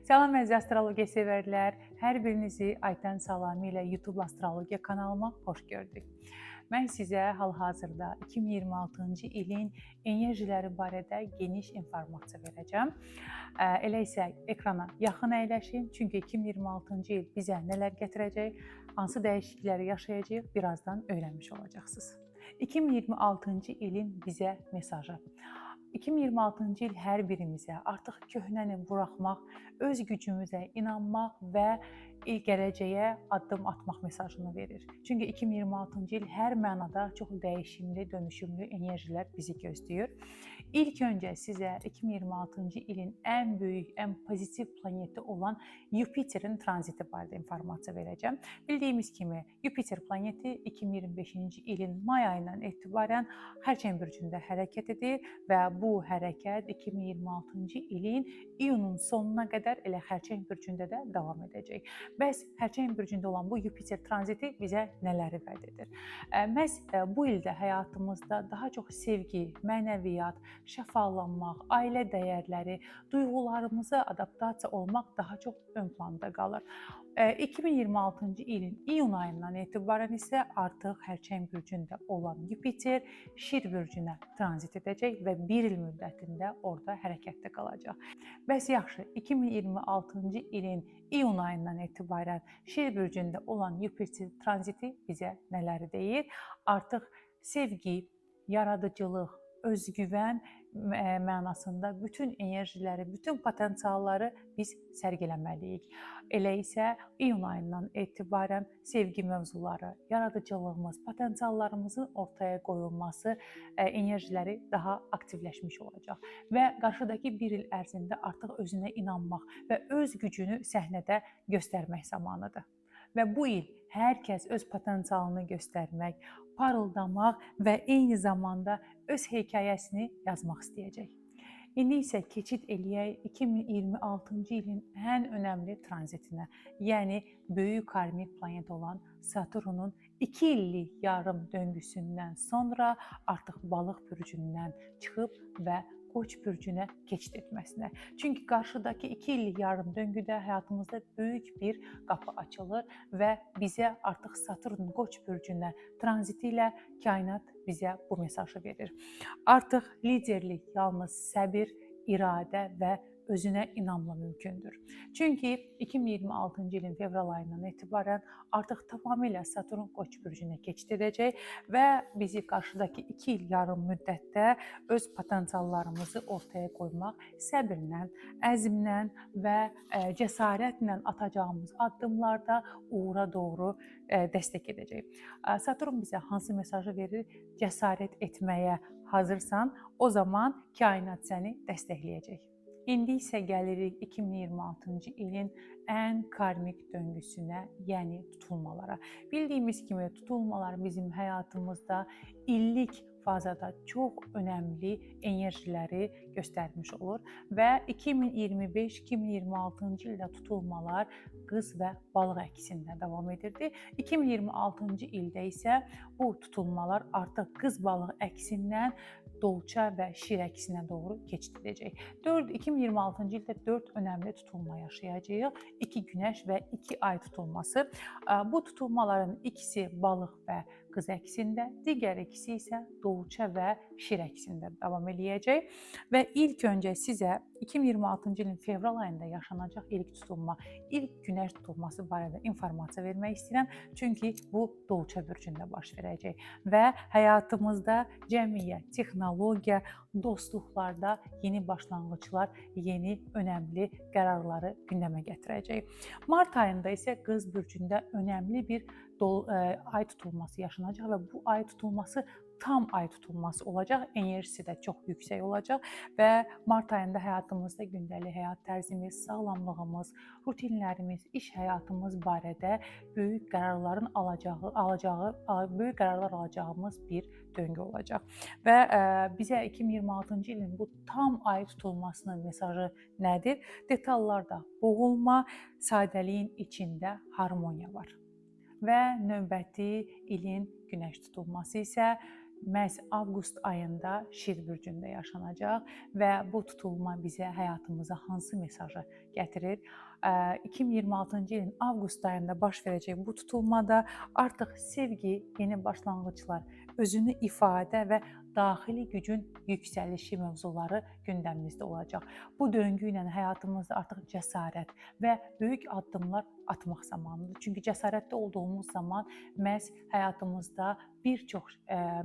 Salam əziz astrologiya sevərlər. Hər birinizi Aytən Salamı ilə YouTube Astrologiya kanalıma xoş gördük. Mən sizə hal-hazırda 2026-cı ilin enerjiləri barədə geniş informasiya verəcəm. Elə isə ekrana yaxın əyləşin, çünki 2026-cı il bizə nələr gətirəcək, hansı dəyişiklikləri yaşayacağıq, birazdan öyrənmiş olacaqsınız. 2026-cı ilin bizə mesajı. 2026-cı il hər birimizə artıq köhnəni buraxmaq, öz gücümüzə inanmaq və gələcəyə addım atmaq mesajını verir. Çünki 2026-cı il hər mənada çox dəyişimli, dönüşümlü enerjilər bizi gözləyir. İlk öncə sizə 2026-cı ilin ən böyük, ən pozitiv planeti olan Yupiterin tranziti barədə informasiya verəcəm. Bildiyimiz kimi Yupiter planeti 2025-ci ilin may ayından etibarən Xərçəng bürcündə hərəkət edir və bu hərəkət 2026-cı ilin iyunun sonuna qədər elə Xərçəng bürcündə də davam edəcək. Bəs Xərçəng bürcündə olan bu Yupiter tranziti bizə nələri vəd edir? Məhz bu ildə həyatımızda daha çox sevgi, mənəviyyat, şəfalanmaq, ailə dəyərləri, duyğularımıza adaptasiya olmaq daha çox ön planda qalır. 2026-cı ilin iyun ayından etibarən isə artıq Xərçəng bürcündə olan Yupiter Şir bürcünə tranzit edəcək və bir il müddətində orada hərəkətdə qalacaq. Bəs yaxşı, 2026-cı ilin iyun ayından etibarən Şir bürcündə olan Yupiter tranziti bizə nələri deyir? Artıq sevgi, yaradıcılıq, özgüvən mənasında bütün enerjiləri, bütün potensialları biz sərgiləməliyik. Elə isə iyun ayından etibarən sevgi mövzuları, yaradıcılığımız, potensiallarımızın ortaya qoyulması enerjiləri daha aktivləşmiş olacaq və qarşıdakı bir il ərzində artıq özünə inanmaq və öz gücünü səhnədə göstərmək zamanıdır. Və bu il hər kəs öz potensialını göstərmək, parıldamaq və eyni zamanda öz hekayəsini yazmaq istəyəcək. İndi isə keçid eləyək 2026-cı ilin ən önəmli tranzitinə, yəni böyük karmik planet olan Saturnun 2 illik yarım döngüsündən sonra artıq Balıq bürcündən çıxıb və Qoç bürcünə keçid etməsinə. Çünki qarşıdakı 2 illik yarım döngüdə həyatımızda böyük bir qapı açılır və bizə artıq Saturn Qoç bürcünə tranziti ilə kainat bizə bu mesajı verir. Artıq liderlik yalnız səbir, iradə və özünə inamla mümkündür. Çünki 2026-cı ilin fevral ayından etibarən artıq tamamilə Saturn Qoç bürcünə keçid edəcək və bizi qarşıdakı 2 il yarım müddətdə öz potensiallarımızı ortaya qoymaq, səbirlə, əzmlə və cəsarətlə atacağımız addımlarda uğura doğru dəstək edəcək. Saturn bizə hansı mesajı verir? Cəsarət etməyə hazırsan, o zaman kainat səni dəstəkləyəcək. İndi isə gəlirik 2026-cı ilin ən karmik döngüsünə, yəni tutulmalara. Bildiyimiz kimi tutulmalar bizim həyatımızda illik fazada çox önəmli enerjiləri göstərmiş olur və 2025-2026-cı ildə tutulmalar Qız və Balıq əksində davam edirdi. 2026-cı ildə isə bu tutulmalar artıq Qız Balıq əksindən Dolça və Şir əksinə doğru keçid edəcək. 2026-cı ildə 4 önəmli tutulma yaşayacağıq. 2 Günəş və 2 Ay tutulması. Bu tutulmaların ikisi Balıq və Qız əksində, digər ikisi isə Dolça və Şir əksində davam eləyəcək. Və ilk öncə sizə 2026-cı ilin fevral ayında yaşanacaq ilk tutulma, ilk Günəş tutulması barədə informasiya vermək istəyirəm. Çünki bu Dolça bürcündə baş verəcək və həyatımızda cəmiyyət, texnologiya, dostluqlarda yeni başlanğıclar, yeni önəmli qərarları gündəmə gətirəcək. Mart ayında isə Qız bürcündə önəmli bir ay tutulması yaşanacaq və bu ay tutulması tam ay tutulması olacaq, enerjisi də çox yüksək olacaq və mart ayında həyatımızda gündəlik həyat tərzimiz, sağlamlığımız, rutinlərimiz, iş həyatımız barədə böyük qərarlar alacağımız bir döngü olacaq. Və bizə 2026-cı ilin bu tam ay tutulmasının mesajı nədir? Detallarda boğulma, sadəliyin içində harmoniya var. Və növbəti ilin Günəş tutulması isə məhz avqust ayında Şir bürcündə yaşanacaq və bu tutulma bizə həyatımıza hansı mesajı gətirir? 2026-cı ilin avqust ayında baş verəcək bu tutulmada artıq sevgi, yeni başlanğıclar, özünü ifadə və daxili gücün yüksəlişi mövzuları gündəmimizdə olacaq. Bu döngü ilə həyatımızda artıq cəsarət və böyük addımlar atmaq zamanıdır. Çünki cəsarətli olduğumuz zaman məhz həyatımızda bir çox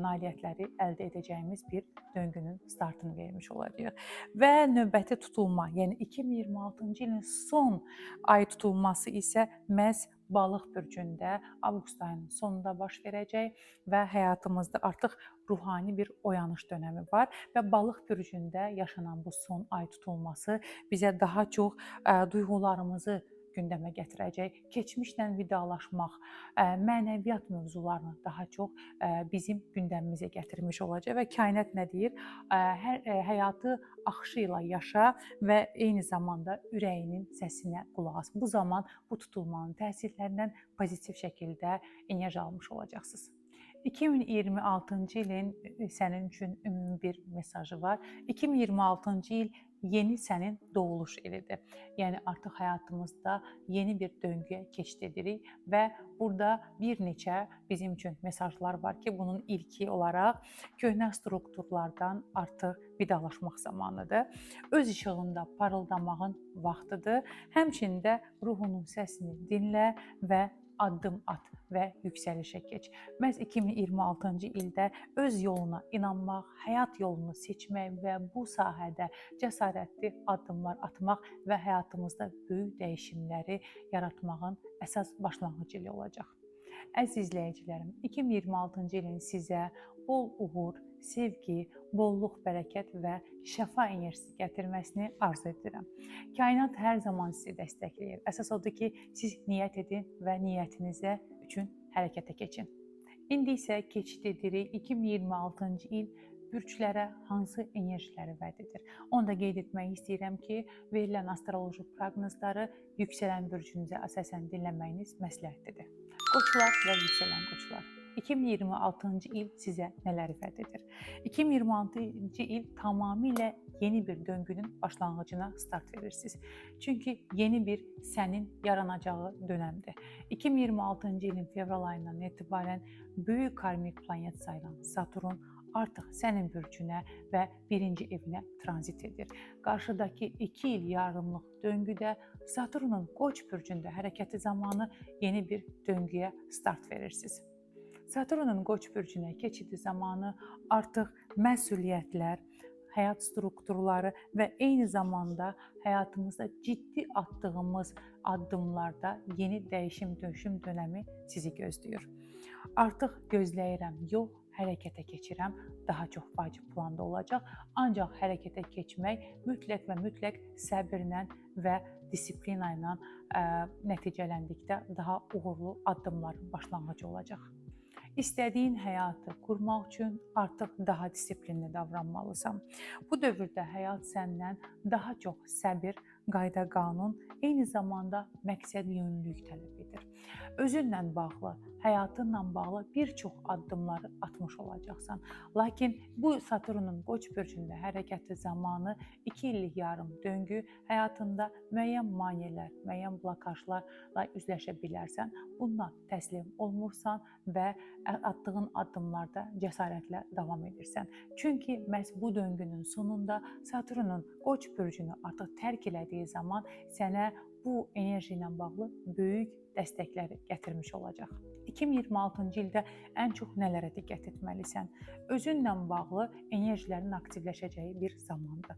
nailiyyətləri əldə edəcəyimiz bir döngünün startını vermiş olacağıq. Və növbəti tutulma, yəni 2026-cı ilin son ay tutulması isə məhz Balıq bürcündə avqust ayının sonunda baş verəcək və həyatımızda artıq ruhani bir oyanış dönəmi var və Balıq bürcündə yaşanan bu son ay tutulması bizə daha çox duyğularımızı gündəmə gətirəcək, keçmişlə vidalaşmaq, mənəviyyat mövzularını daha çox bizim gündəmimizə gətirmiş olacaq və kainat nə deyir? Həyatı axışı ilə yaşa və eyni zamanda ürəyinin səsinə qulaq as. Bu zaman bu tutulmanın təsirlərindən pozitiv şəkildə enerji almış olacaqsınız. 2026-cı ilin sənin üçün ümumi bir mesajı var. 2026-cı il yeni sənin doğuluş ilidir. Yəni artıq həyatımızda yeni bir döngüyə keçid edirik və burada bir neçə bizim üçün mesajlar var ki, bunun ilki olaraq köhnə strukturlardan artıq vidalaşmaq zamanıdır. Öz işığında parıldamağın vaxtıdır. Həmçinin də ruhunun səsini dinlə və addım at və yüksəlişə keç. Məhz 2026-cı ildə öz yoluna inanmaq, həyat yolunu seçmək və bu sahədə cəsarətli addımlar atmaq və həyatımızda böyük dəyişimləri yaratmağın əsas başlanğıc ili olacaq. Əziz izləyicilərim, 2026-cı ilin sizə bol uğur, sevgi, bolluq, bərəkət və şəfa enerjisi gətirməsini arzu edirəm. Kainat hər zaman sizi dəstəkləyir. Əsas odur ki, siz niyyət edin və niyyətinizə üçün hərəkətə keçin. İndi isə keçid edirik 2026-cı il bürclərə hansı enerjiləri vəd edir? Onu da qeyd etmək istəyirəm ki, verilən astroloji proqnozları yüksələn bürcünüzə əsasən dinləməyiniz məsləhətlidir. Qoçlar və yüksələn qoçlar. 2026-cı il sizə nələri vəd edir? 2026-cı il tamamilə yeni bir döngünün başlanğıcına start verirsiniz. Çünki yeni bir sənin yaranacağı dönəmdir. 2026-cı ilin fevral ayından etibarən böyük karmik planet sayılan Saturn artıq sənin bürcünə və birinci evinə tranzit edir. Qarşıdakı 2 il yarımlıq döngüdə Saturnun Qoç bürcündə hərəkəti zamanı yeni bir döngüyə start verirsiniz. Saturnun Qoç bürcünə keçidi zamanı artıq məsuliyyətlər, həyat strukturları və eyni zamanda həyatımızda ciddi atdığımız addımlarda yeni dəyişim-dönüşüm dönəmi sizi gözləyir. Artıq gözləyirəm, yox, hərəkətə keçirəm, daha çox vacib planda olacaq. Ancaq hərəkətə keçmək mütləq və mütləq səbirlə və disiplina ilə nəticələndikdə daha uğurlu addımların başlanğıcı olacaq. İstədiyin həyatı qurmaq üçün artıq daha disiplinli davranmalısan. Bu dövrdə həyat səndən daha çox səbir, qayda-qanun, eyni zamanda məqsədyönlülük tələb edir. Özünlə bağlı, həyatınla bağlı bir çox addımları atmış olacaqsan. Lakin bu Saturnun Qoç bürcündə hərəkəti zamanı 2 illik yarım döngü həyatında müəyyən maneələr, müəyyən blokajlarla üzləşə bilərsən. Bundan təslim olmursan və atdığın addımlarda cəsarətlə davam edirsən. Çünki məhz bu döngünün sonunda Saturnun Qoç bürcünü artıq tərk elədiyi zaman sənə bu enerji ilə bağlı böyük dəstəkləri gətirmiş olacaq. 2026-cı ildə ən çox nələrə diqqət etməlisən? Özünlə bağlı enerjilərin aktivləşəcəyi bir zamandır.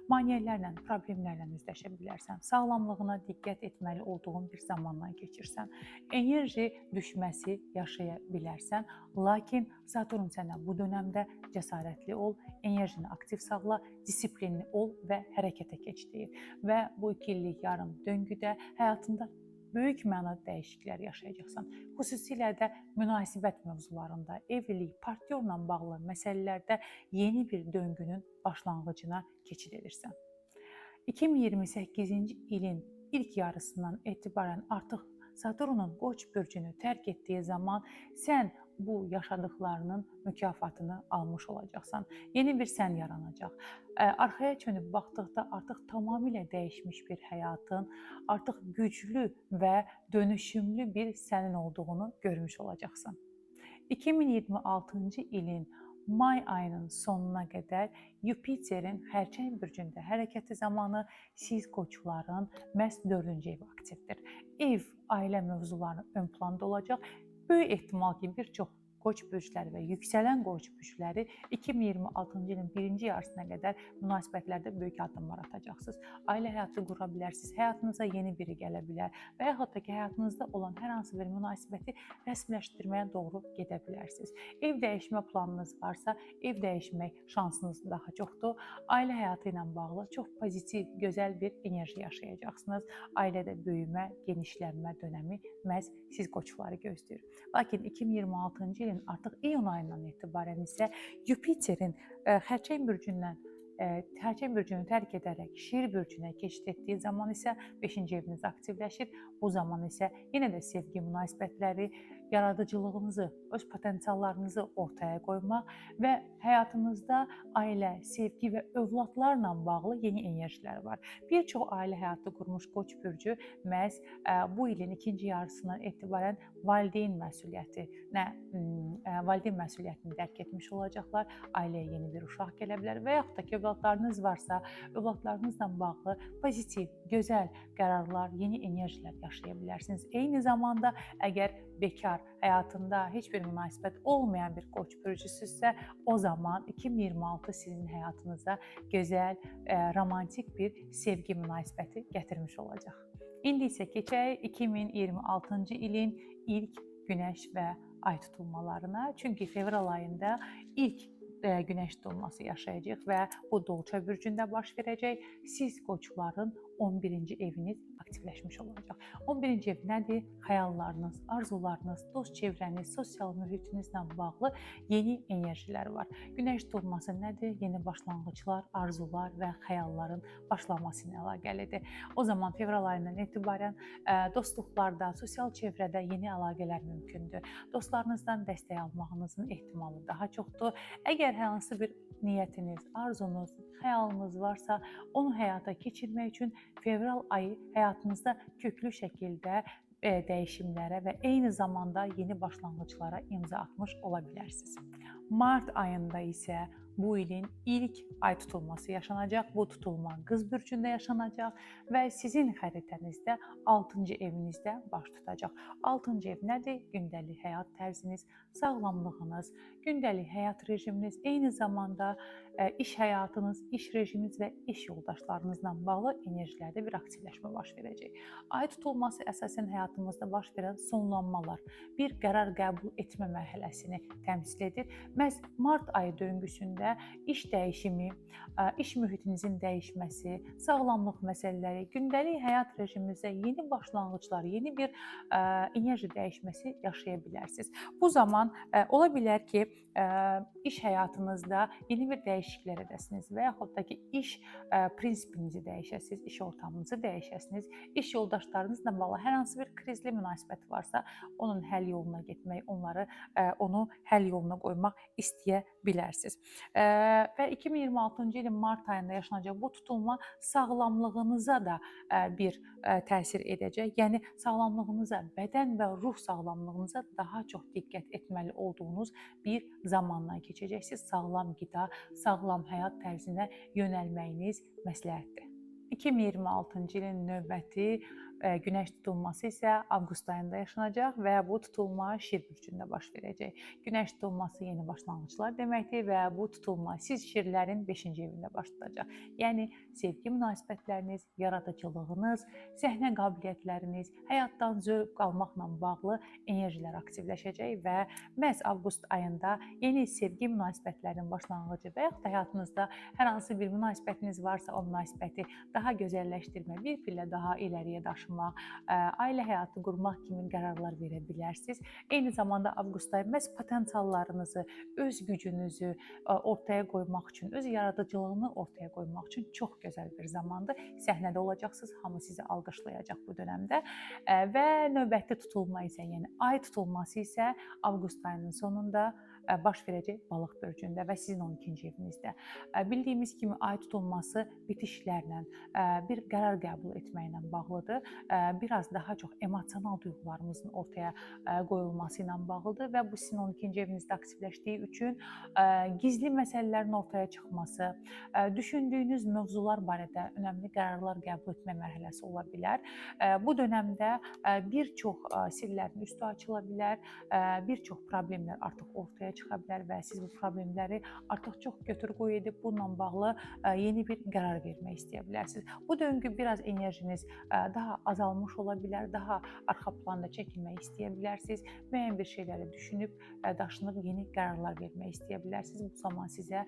Maneələrlə, problemlərlə üzləşə bilərsən. Sağlamlığına diqqət etməli olduğun bir zamandan keçirsən. Enerji düşməsi yaşaya bilərsən. Lakin Saturn sənə bu dönəmdə cəsarətli ol, enerjini aktiv saxla, disiplinli ol və hərəkətə keç deyir. Və bu 2 illik yarım döngüdə həyatında böyük mənada dəyişikliklər yaşayacaqsan. Xüsusilə də münasibət mövzularında, evlilik, partnyorla bağlı məsələlərdə yeni bir döngünün başlanğıcına keçid edirsən. 2028-ci ilin ilk yarısından etibarən artıq Saturnun Qoç bürcünü tərk etdiyi zaman sən bu yaşadıklarının mükafatını almış olacaqsan. Yeni bir sən yaranacaq. Arxaya çönüb baxdıqda artıq tamamilə dəyişmiş bir həyatın, artıq güclü və dönüşümlü bir sənin olduğunu görmüş olacaqsan. 2026-cı ilin may ayının sonuna qədər Yupiterin Xərçəng bürcündə hərəkəti zamanı siz qoçların məhz 4-cü ev aktivdir. Ev, ailə mövzuları ön planda olacaq. Böyük ehtimal ki, bir çox Qoç bürcləri və yüksələn Qoç bürcləri 2026-cı ilin birinci yarısına qədər münasibətlərdə böyük addımlar atacaqsınız. Ailə həyatı qura bilərsiniz, həyatınıza yeni biri gələ bilər və yaxud da ki, həyatınızda olan hər hansı bir münasibəti rəsmiləşdirməyə doğru gedə bilərsiniz. Ev dəyişmə planınız varsa, ev dəyişmək şansınız daha çoxdur. Ailə həyatı ilə bağlı çox pozitiv, gözəl bir enerji yaşayacaqsınız. Ailədə böyümə, genişlənmə dönəmi məhz siz qoçları gözləyir. Lakin 2026-cı ilin artıq iyun ayından etibarən isə Yupiterin Xərçəng bürcünü tərk edərək Şir bürcünə keçid etdiyi zaman isə 5-ci eviniz aktivləşir. Bu zaman isə yenə də sevgi münasibətləri, yaradıcılığınızı, öz potensiallarınızı ortaya qoymaq və həyatınızda ailə, sevgi və övladlarla bağlı yeni enerjilər var. Bir çox ailə həyatı qurmuş Qoç bürcü məhz bu ilin ikinci yarısından etibarən valideyn məsuliyyətini dərk etmiş olacaqlar. Ailəyə yeni bir uşaq gələ bilər və yaxud da ki, övladlarınız varsa, övladlarınızla bağlı pozitiv, gözəl qərarlar, yeni enerjilər yaşaya bilərsiniz. Eyni zamanda əgər bekar, həyatında heç bir münasibət olmayan bir Qoç bürcüsüzsə, o zaman 2026 sizin həyatınıza gözəl, romantik bir sevgi münasibəti gətirmiş olacaq. İndi isə keçək 2026-cı ilin ilk Günəş və ay tutulmalarına. Çünki fevral ayında ilk Günəş dolması yaşayacaq və bu Dolça bürcündə baş verəcək. Siz qoçların 11-ci eviniz aktivləşmiş olacaq. 11-ci ev nədir? Xəyallarınız, arzularınız, dost çevrəniz, sosial mühitinizlə bağlı yeni enerjilər var. Günəş dolması nədir? Yeni başlanğıclar, arzular və xəyalların başlaması ilə əlaqəlidir. O zaman fevral ayından etibarən dostluqlarda, sosial çevrədə yeni əlaqələr mümkündür. Dostlarınızdan dəstək almağınızın ehtimalı daha çoxdur. Əgər hər hansı bir niyyətiniz, arzunuz, xəyalınız varsa, onu həyata keçirmək üçün fevral ayı həyatınızda köklü şəkildə dəyişimlərə və eyni zamanda yeni başlanğıclara imza atmış ola bilərsiniz. Mart ayında isə bu ilin ilk ay tutulması yaşanacaq. Bu tutulma Qız bürcündə yaşanacaq və sizin xəritənizdə 6-cı evinizdə baş tutacaq. 6-cı ev nədir? Gündəlik həyat tərziniz, sağlamlığınız, gündəlik həyat rejiminiz, eyni zamanda iş həyatınız, iş rejiminiz və iş yoldaşlarınızla bağlı enerjilərdə bir aktivləşmə baş verəcək. Ay tutulması əsasən həyatımızda baş verən sonlanmalar, bir qərar qəbul etmə mərhələsini təmsil edir. Məhz mart ayı döngüsündə iş dəyişimi, iş mühitinizin dəyişməsi, sağlamlıq məsələləri, gündəlik həyat rejiminizdə yeni başlanğıclar, yeni bir enerji dəyişməsi yaşaya bilərsiniz. Bu zaman ola bilər ki, iş həyatınızda yeni bir dəyişikliklər edəsiniz və yaxud da ki, iş prinsipinizi dəyişəsiniz, iş ortamınızı dəyişəsiniz, iş yoldaşlarınızla bağlı hər hansı bir krizli münasibət varsa, onun həll yoluna getmək, onu həll yoluna qoymaq istəyə bilərsiniz. Və 2026-cı ilin mart ayında yaşanacaq bu tutulma sağlamlığınıza da bir təsir edəcək. Yəni sağlamlığınıza, bədən və ruh sağlamlığınıza daha çox diqqət etməli olduğunuz bir zamandan keçəcəksiniz. Sağlam qida, sağlam həyat tərzinə yönəlməyiniz məsləhətdir. 2026-cı ilin növbəti Günəş tutulması isə avqust ayında yaşanacaq və bu tutulma Şir bürcündə baş verəcək. Günəş tutulması yeni başlanğıclar deməkdir və bu tutulma siz Şirlərin 5-ci evində baş tutacaq. Yəni sevgi münasibətləriniz, yaradıcılığınız, səhnə qabiliyyətləriniz, həyatdan zövq almaqla bağlı enerjilər aktivləşəcək və məhz avqust ayında yeni sevgi münasibətlərinin başlanğıcı və yaxud da həyatınızda hər hansı bir münasibətiniz varsa, o münasibəti daha gözəlləşdirmə, bir pillə daha iləriyə daşımaq daşımaq, ailə həyatı qurmaq kimi qərarlar verə bilərsiniz. Eyni zamanda avqust ayı məhz potensiallarınızı, öz gücünüzü ortaya qoymaq üçün, öz yaradıcılığını ortaya qoymaq üçün çox gözəl bir zamandır. Səhnədə olacaqsınız, hamı sizi alqışlayacaq bu dönəmdə və növbəti tutulma isə, yəni ay tutulması isə avqust ayının sonunda baş verəcək balıq bürcündə və sizin 12-ci evinizdə. Bildiyimiz kimi ay tutulması bitişlərlə, bir qərar qəbul etməklə bağlıdır. Biraz daha çox emosional duyğularımızın ortaya qoyulması ilə bağlıdır və bu sizin 12-ci evinizdə aktivləşdiyi üçün gizli məsələlərin ortaya çıxması, düşündüyünüz mövzular barədə önəmli qərarlar qəbul etmə mərhələsi ola bilər. Bu dönəmdə bir çox sirlərin üstü açıla bilər, bir çox problemlər artıq ortaya çıxa bilər və siz bu problemləri artıq çox götür-qoy edib bununla bağlı yeni bir qərar vermək istəyə bilərsiniz. Bu döngü biraz enerjiniz daha azalmış ola bilər, daha arxa planda çəkilmək istəyə bilərsiniz, müəyyən bir şeyləri düşünüb, daşınıb yeni qərarlar vermək istəyə bilərsiniz. Bu zaman sizə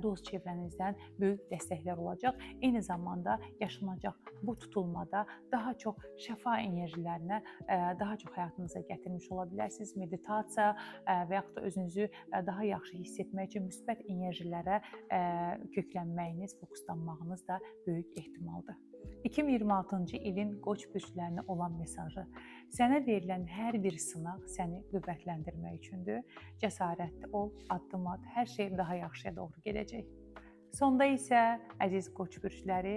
dost çevrənizdən böyük dəstəklər olacaq. Eyni zamanda yaşanacaq bu tutulmada daha çox şəfa enerjilərinə daha çox həyatınıza gətirmiş ola bilərsiniz. Meditasiya və yaxud da özünüzü daha yaxşı hiss etmək üçün müsbət enerjilərə köklənməyiniz, fokuslanmağınız da böyük ehtimaldır. 2026-cı ilin Qoç bürclərinə olan mesajı: sənə verilən hər bir sınaq səni qüvvətləndirmək üçündür. Cəsarətli ol, addım at, hər şey daha yaxşıya doğru gedəcək. Sonda isə əziz Qoç bürcləri,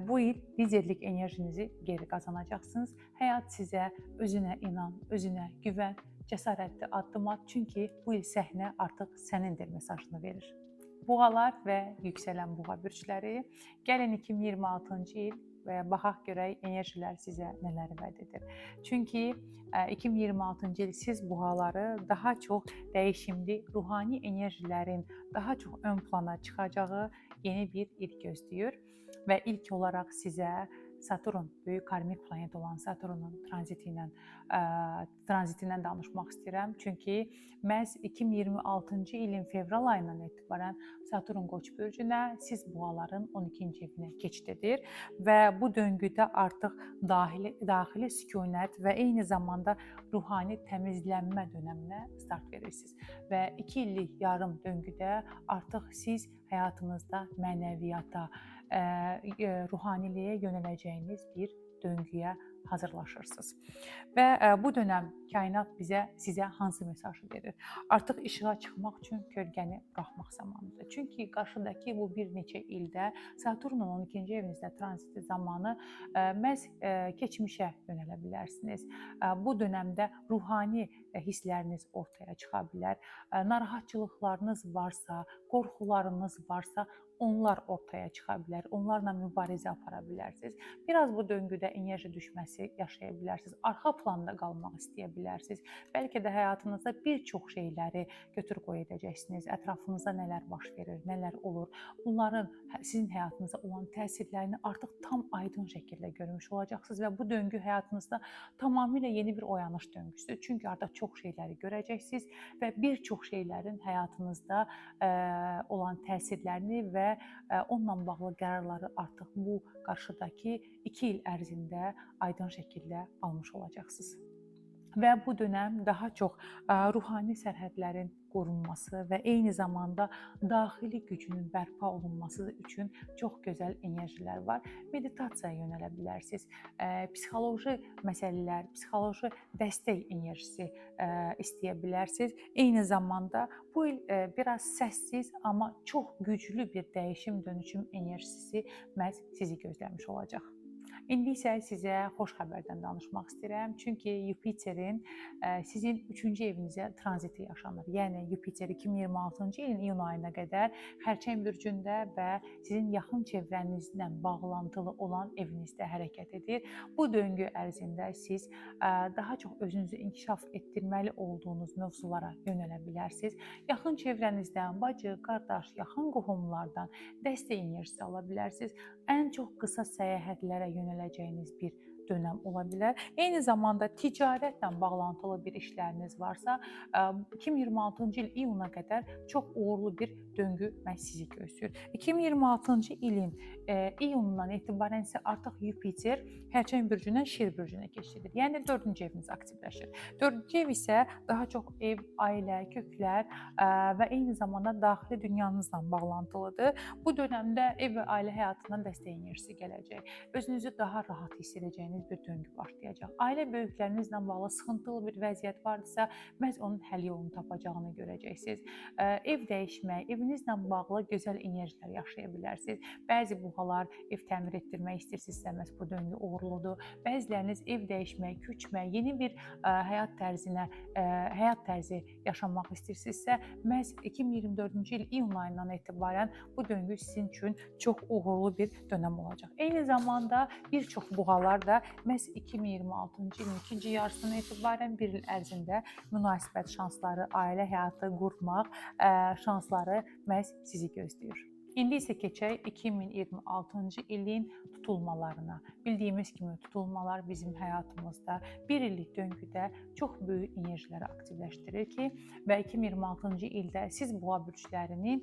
bu il liderlik enerjinizi geri qazanacaqsınız. Həyat sizə özünə inan, özünə güvən, cəsarətli addım at, çünki bu il səhnə artıq sənindir mesajını verir. Buğalar və yüksələn buğa bürcləri, gəlin 2026-cı il və baxaq görək enerjilər sizə nələri vəd edir. Çünki 2026-cı il siz buğaları daha çox dəyişimli, ruhani enerjilərin daha çox ön plana çıxacağı yeni bir il gözləyir və ilk olaraq sizə Saturn, böyük karmik planet olan Saturnun tranzitindən danışmaq istəyirəm. Çünki məhz 2026-cı ilin fevral ayından etibarən Saturn Qoç bürcünə, siz buğaların 12-ci evinə keçid edir və bu döngüdə artıq daxili sükunət və eyni zamanda ruhani təmizlənmə dönəminə start verirsiniz. Və 2 illik yarım döngüdə artıq siz həyatınızda mənəviyyata, ruhaniliyə yönələcəyiniz bir döngüyə hazırlaşırsınız. Və bu dönəm kainat sizə hansı mesajı verir? Artıq işığa çıxmaq üçün kölgəni buraxmaq zamanıdır. Çünki qarşıdakı bu bir neçə ildə Saturnun 12-ci evinizdə tranziti zamanı məhz keçmişə yönələ bilərsiniz. Bu dönəmdə ruhani hissləriniz ortaya çıxa bilər. Narahatçılıqlarınız varsa, qorxularınız varsa, onlar ortaya çıxa bilər. Onlarla mübarizə apara bilərsiniz. Biraz bu döngüdə enerji düşməsi yaşaya bilərsiniz. Arxa planda qalmaq istəyə bilərsiniz. Bəlkə də həyatınızda bir çox şeyləri götür-qoy edəcəksiniz. Ətrafınızda nələr baş verir, nələr olur. Bunların sizin həyatınıza olan təsirlərini artıq tam aydın şəkildə görmüş olacaqsınız və bu döngü həyatınızda tamamilə yeni bir oyanış döngüsüdür. Çünki artıq çox şeyləri görəcəksiniz və bir çox şeylərin həyatınızda olan təsirlərini və onunla bağlı qərarları artıq bu qarşıdakı 2 il ərzində aydın şəkildə almış olacaqsınız. Və bu dönəm daha çox ruhani sərhədlərin qorunması və eyni zamanda daxili gücünün bərpa olunması üçün çox gözəl enerjilər var. Meditasiyaya yönələ bilərsiniz. Psixoloji məsələlər, psixoloji dəstək enerjisi istəyə bilərsiniz. Eyni zamanda bu il biraz səssiz, amma çox güclü bir dəyişim, dönüşüm enerjisi məhz sizi gözləmiş olacaq. İndi isə sizə xoş xəbərdən danışmaq istəyirəm. Çünki Yupiterin sizin 3-cü evinizə tranziti yaşanır. Yəni Yupiter 2026-cı ilin iyun ayına qədər Xərçəng bürcündə və sizin yaxın çevrənizlə bağlantılı olan evinizdə hərəkət edir. Bu döngü ərzində siz daha çox özünüzü inkişaf etdirməli olduğunuz mövzulara yönələ bilərsiniz. Yaxın çevrənizdən, bacı, qardaş, yaxın qohumlardan dəstək enerjisi ala bilərsiniz. Ən çox qısa səyahətlərə yönələ yönələcəyiniz bir dönəm ola bilər. Eyni zamanda ticarətlə bağlantılı bir işləriniz varsa, 2026-cı il iyuna qədər çox uğurlu bir döngü məhz sizi gözləyir. 2026-cı ilin iyunundan etibarən isə artıq Yupiter Xərçəng bürcündən Şir bürcünə keçidir. Yəni 4-cü eviniz aktivləşir. 4-cü ev isə daha çox ev, ailə, köklər və eyni zamanda daxili dünyanızla bağlantılıdır. Bu dönəmdə ev və ailə həyatından dəstək enerjisi gələcək. Özünüzü daha rahat hiss edəcəyiniz bir döngü başlayacaq. Ailə böyüklərinizlə bağlı sıxıntılı bir vəziyyət vardısa, məhz onun həll yolunu tapacağını görəcəksiniz. Ev dəyişmək, evinizlə bağlı gözəl enerjilər yaşaya bilərsiniz. Bəzi buğalar ev təmir etdirmək istəyirsinizsə, məhz bu döngü uğurludur. Bəziləriniz ev dəyişmək, köçmək, yeni bir həyat tərzi yaşamaq istəyirsinizsə, məhz 2024-cü il iyun ayından etibarən bu döngü sizin üçün çox uğurlu bir dönəm olacaq. Eyni zamanda bir çox buğalar da məhz 2026-cı ilin ikinci yarısından etibarən bir il ərzində münasibət şansları, ailə həyatı qurmaq şansları məhz sizi gözləyir. İndi isə keçək 2026-cı ilin tutulmalarına. Bildiyimiz kimi tutulmalar bizim həyatımızda bir illik döngüdə çox böyük enerjiləri aktivləşdirir ki, və 2026-cı ildə siz boğa bürclərinin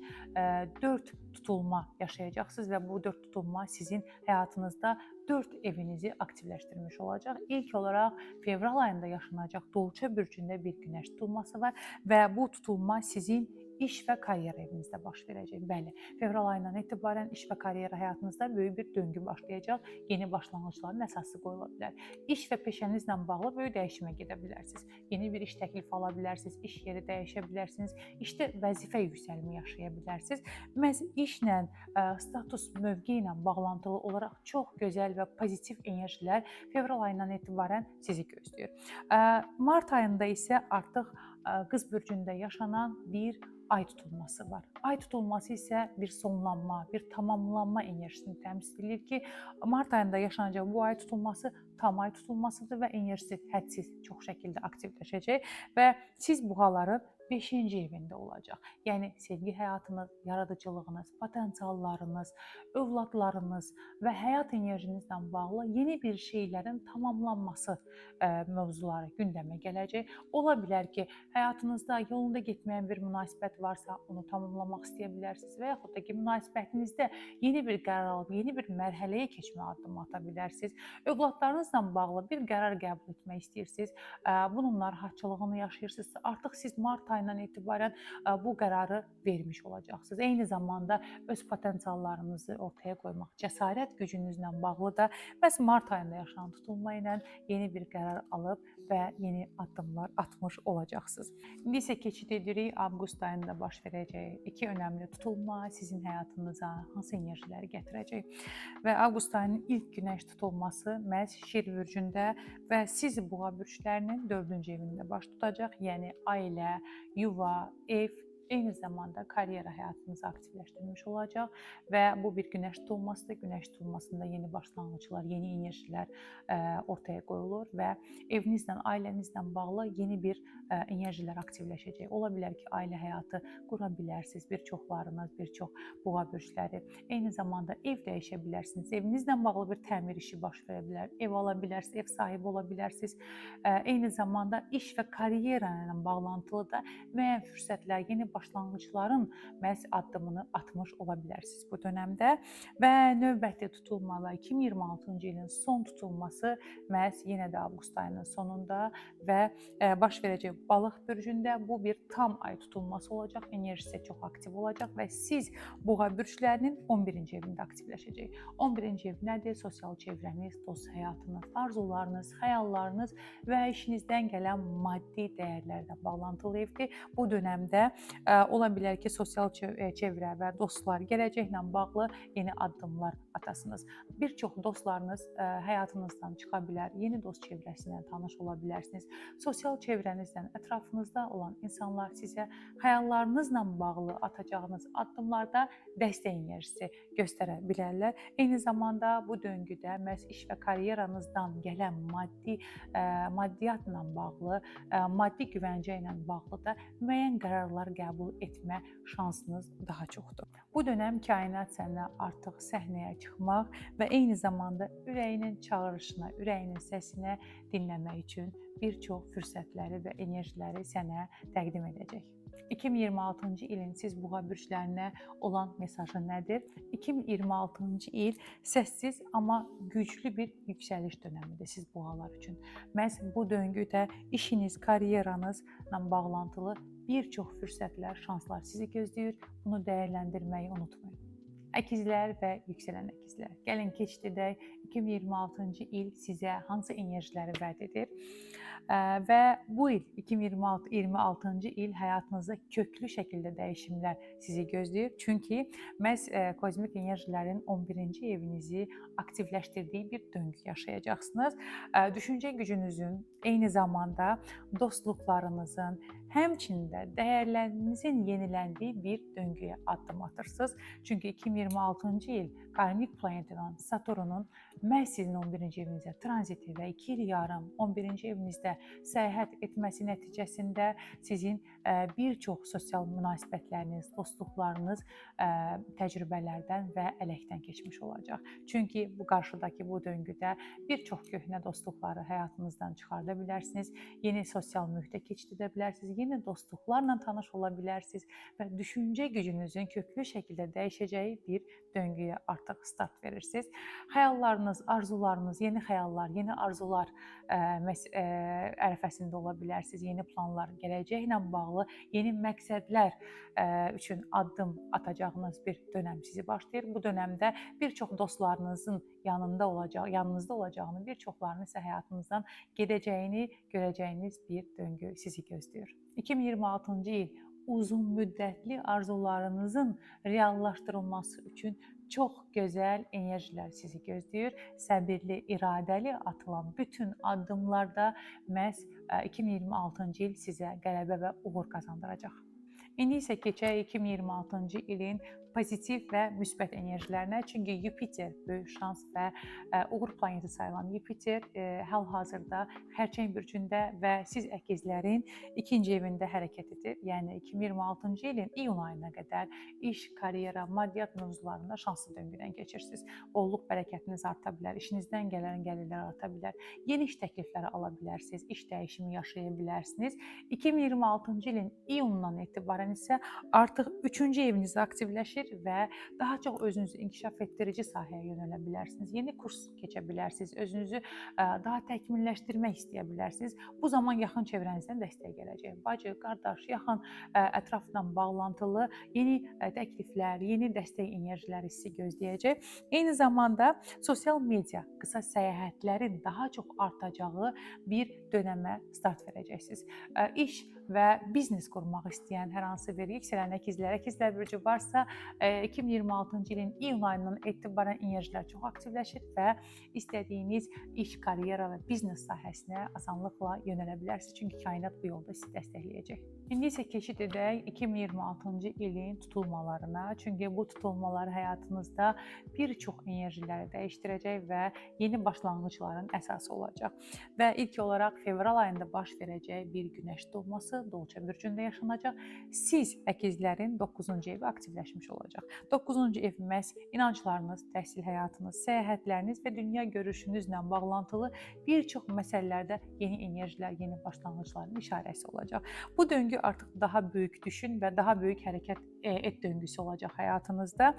4 tutulma yaşayacaqsınız və bu 4 tutulma sizin həyatınızda 4 evinizi aktivləşdirmiş olacaq. İlk olaraq fevral ayında yaşanacaq Dolça bürcündə bir günəş tutulması var və bu tutulma sizin iş və karyera evinizdə baş verəcək. Bəli, fevral ayından etibarən iş və karyera həyatınızda böyük bir döngü başlayacaq. Yeni başlanğıcların əsası qoyula bilər. İş və peşənizlə bağlı böyük dəyişimə gedə bilərsiniz. Yeni bir iş təklifi ala bilərsiniz, iş yeri dəyişə bilərsiniz, işdə vəzifə yüksəlmə yaşaya bilərsiniz. Məhz işlə, status, mövqe ilə bağlantılı olaraq çox gözəl və pozitiv enerjilər fevral ayından etibarən sizi gözləyir. Mart ayında isə artıq Qız bürcündə yaşanan bir ay tutulması var. Ay tutulması isə bir sonlanma, bir tamamlanma enerjisini təmsil edir ki, mart ayında yaşanacaq bu ay tutulması tam ay tutulmasıdır və enerjisi hədsiz çox şəkildə aktivləşəcək və siz buğaların 5-ci evində olacaq. Yəni sevgi həyatınız, yaradıcılığınız, potensiallarınız, övladlarınız və həyat enerjinizlə bağlı yeni bir şeylərin tamamlanması mövzuları gündəmə gələcək. Ola bilər ki, həyatınızda yolunda getməyən bir münasibət varsa, onu tamamlamaq istəyə bilərsiniz və yaxud da ki, münasibətinizdə yeni bir qərar alıb, yeni bir mərhələyə keçmə addımı ata bilərsiniz. Övladlarınızla bağlı bir qərar qəbul etmək istəyirsiniz, bunun narahatçılığını yaşayırsınızsa, artıq siz mart ayından etibarən bu qərarı vermiş olacaqsınız. Eyni zamanda öz potensiallarınızı ortaya qoymaq, cəsarət gücünüzlə bağlı da məhz mart ayında yaşanan tutulma ilə yeni bir qərar alıb və yeni addımlar atmış olacaqsınız. İndi isə keçid edirik avqust ayında baş verəcək iki önəmli tutulma sizin həyatınıza hansı enerjiləri gətirəcək. Və avqust ayının ilk günəş tutulması məhz Şir bürcündə və siz boğa bürclərinin 4-cü evində baş tutacaq. Yəni ailə, yuva, ev, eyni zamanda karyera həyatınızı aktivləşdirmiş olacaq və bu bir günəş tutulmasıdır. Günəş tutulmasında yeni başlanğıclar, yeni enerjilər ortaya qoyulur və evinizlə, ailənizlə bağlı yeni bir enerjilər aktivləşəcək. Ola bilər ki, ailə həyatı qura bilərsiniz, bir çoxlarınız, bir çox boğa bürcləri. Eyni zamanda ev dəyişə bilərsiniz, evinizlə bağlı bir təmir işi baş verə bilər, ev ala bilərsiniz, ev sahibi ola bilərsiniz. Eyni zamanda iş və karyera ilə bağlantılı da müəyyən fürsətlər, yeni başlanğıcların məhz addımını atmış ola bilərsiniz bu dönəmdə və növbəti tutulma və 2026-cı ilin son tutulması məhz yenə də avqust ayının sonunda və baş verəcək Balıq bürcündə. Bu bir tam ay tutulması olacaq, enerjisi çox aktiv olacaq və siz boğa bürclərinin 11-ci evində aktivləşəcək. 11-ci ev nədir? Sosial çevrəniz, dost həyatınız, arzularınız, xəyallarınız və işinizdən gələn maddi dəyərlərlə bağlantılı evdir. Bu dönəmdə ola bilər ki, sosial çevrə və dostlar gələcəklə bağlı yeni addımlar atasınız. Bir çox dostlarınız həyatınızdan çıxa bilər, yeni dost çevrəsindən tanış ola bilərsiniz. Sosial çevrənizdən ətrafınızda olan insanlar sizə xəyallarınızla bağlı atacağınız addımlarda dəstək enerjisi göstərə bilərlər. Eyni zamanda bu döngüdə məhz iş və karyeranızdan gələn maddiyyatla bağlı, maddi güvəncə ilə bağlı da müəyyən qərarlar qəbul qəbul etmə şansınız daha çoxdur. Bu dönəm kainat sənə artıq səhnəyə çıxmaq və eyni zamanda ürəyinin çağırışına, ürəyinin səsinə dinləmək üçün bir çox fürsətləri və enerjiləri sənə təqdim edəcək. 2026-cı ilin siz buğa bürclərinə olan mesajı nədir? 2026-cı il səssiz, amma güclü bir yüksəliş dönəmidir siz buğalar üçün. Məhz bu döngüdə işiniz, karyeranızla bağlantılı bir çox fürsətlər, şanslar sizi gözləyir. Bunu dəyərləndirməyi unutmayın. Əkizlər və yüksələn əkizlər. Gəlin keçdidək 2026-cı il sizə hansı enerjiləri vəd edir? Və bu il 2026-cı il həyatınızda köklü şəkildə dəyişimlər sizi gözləyir. Çünki məhz kozmik enerjilərin 11-ci evinizi aktivləşdirdiyi bir döngü yaşayacaqsınız. Düşüncə gücünüzün, eyni zamanda dostluqlarınızın, həmçində dəyərlərinizin yeniləndiyi bir döngüyə addım atırsınız. Çünki 2026-cı il karmik planet olan Saturnun məhz sizin 11-ci evinizə tranziti və 2 il yarım 11-ci evinizdə səyahət etməsi nəticəsində sizin bir çox sosial münasibətləriniz, dostluqlarınız təcrübələrdən və ələkdən keçmiş olacaq. Çünki bu qarşıdakı bu döngüdə bir çox köhnə dostluqları həyatınızdan çıxarda bilərsiniz, yeni sosial mühitə keçid edə bilərsiniz, yeni dostluqlarla tanış ola bilərsiniz və düşüncə gücünüzün köklü şəkildə dəyişəcəyi bir döngüyə artıq start verirsiniz. Xəyallarınız, arzularınız, yeni xəyallar, yeni arzular ərəfəsində ola bilərsiniz. Yeni planlar, gələcəklə bağlı yeni məqsədlər üçün addım atacağınız bir dönəm sizi başlayır. Bu dönəmdə bir çox dostlarınızın yanınızda olacağını, bir çoxlarının isə həyatınızdan gedəcəyini görəcəyiniz bir döngü sizi gözləyir. 2026-cı il uzun müddətli arzularınızın reallaşdırılması üçün çox gözəl enerjilər sizi gözləyir. Səbirli, iradəli atılan bütün addımlarda məhz 2026-cı il sizə qələbə və uğur qazandıracaq. İndi isə keçək 2026-cı ilin pozitiv və müsbət enerjilərinə. Çünki Yupiter böyük şans və uğur planeti sayılan Yupiter hal-hazırda Xərçəng bürcündə və siz əkizlərin 2-ci evində hərəkət edir. Yəni 2026-cı ilin iyun ayına qədər iş, karyera, maddiyyat mövzularında şanslı döngüdən keçirsiniz. Bolluq bərəkətiniz arta bilər, işinizdən gələn gəlirlər arta bilər, yeni iş təklifləri ala bilərsiniz, iş dəyişimi yaşaya bilərsiniz. 2026-cı ilin iyunundan etibarən isə artıq 3-cü eviniz aktivləşir və daha çox özünüzü inkişaf etdirici sahəyə yönələ bilərsiniz. Yeni kurs keçə bilərsiniz, özünüzü daha təkmilləşdirmək istəyə bilərsiniz. Bu zaman yaxın çevrənizdən dəstək gələcək. Bacı, qardaş, yaxın ətrafla bağlantılı yeni təkliflər, yeni dəstək enerjiləri sizi gözləyəcək. Eyni zamanda sosial media, qısa səyahətlərin daha çox artacağı bir dönəmə start verəcəksiniz. İş və biznes qurmaq istəyən hər hansı bir yüksələn əkizlər bürcü varsa, 2026-cı ilin iyun ayından etibarən enerjilər çox aktivləşir və istədiyiniz iş, karyera və biznes sahəsinə asanlıqla yönələ bilərsiniz. Çünki kainat bu yolda sizi dəstəkləyəcək. İndi isə keçid edək 2026-cı ilin tutulmalarına. Çünki bu tutulmalar həyatınızda bir çox enerjiləri dəyişdirəcək və yeni başlanğıcların əsası olacaq. Və ilk olaraq fevral ayında baş verəcək bir günəş doğması Dolça bürcündə yaşanacaq. Siz əkizlərin 9-cu evi aktivləşmiş olacaq. 9-cu ev məhz inanclarınız, təhsil həyatınız, səyahətləriniz və dünya görüşünüzlə bağlantılı bir çox məsələlərdə yeni enerjilər, yeni başlanğıcların işarəsi olacaq. Bu döngü artıq daha böyük düşün və daha böyük hərəkət et döngüsü olacaq həyatınızda.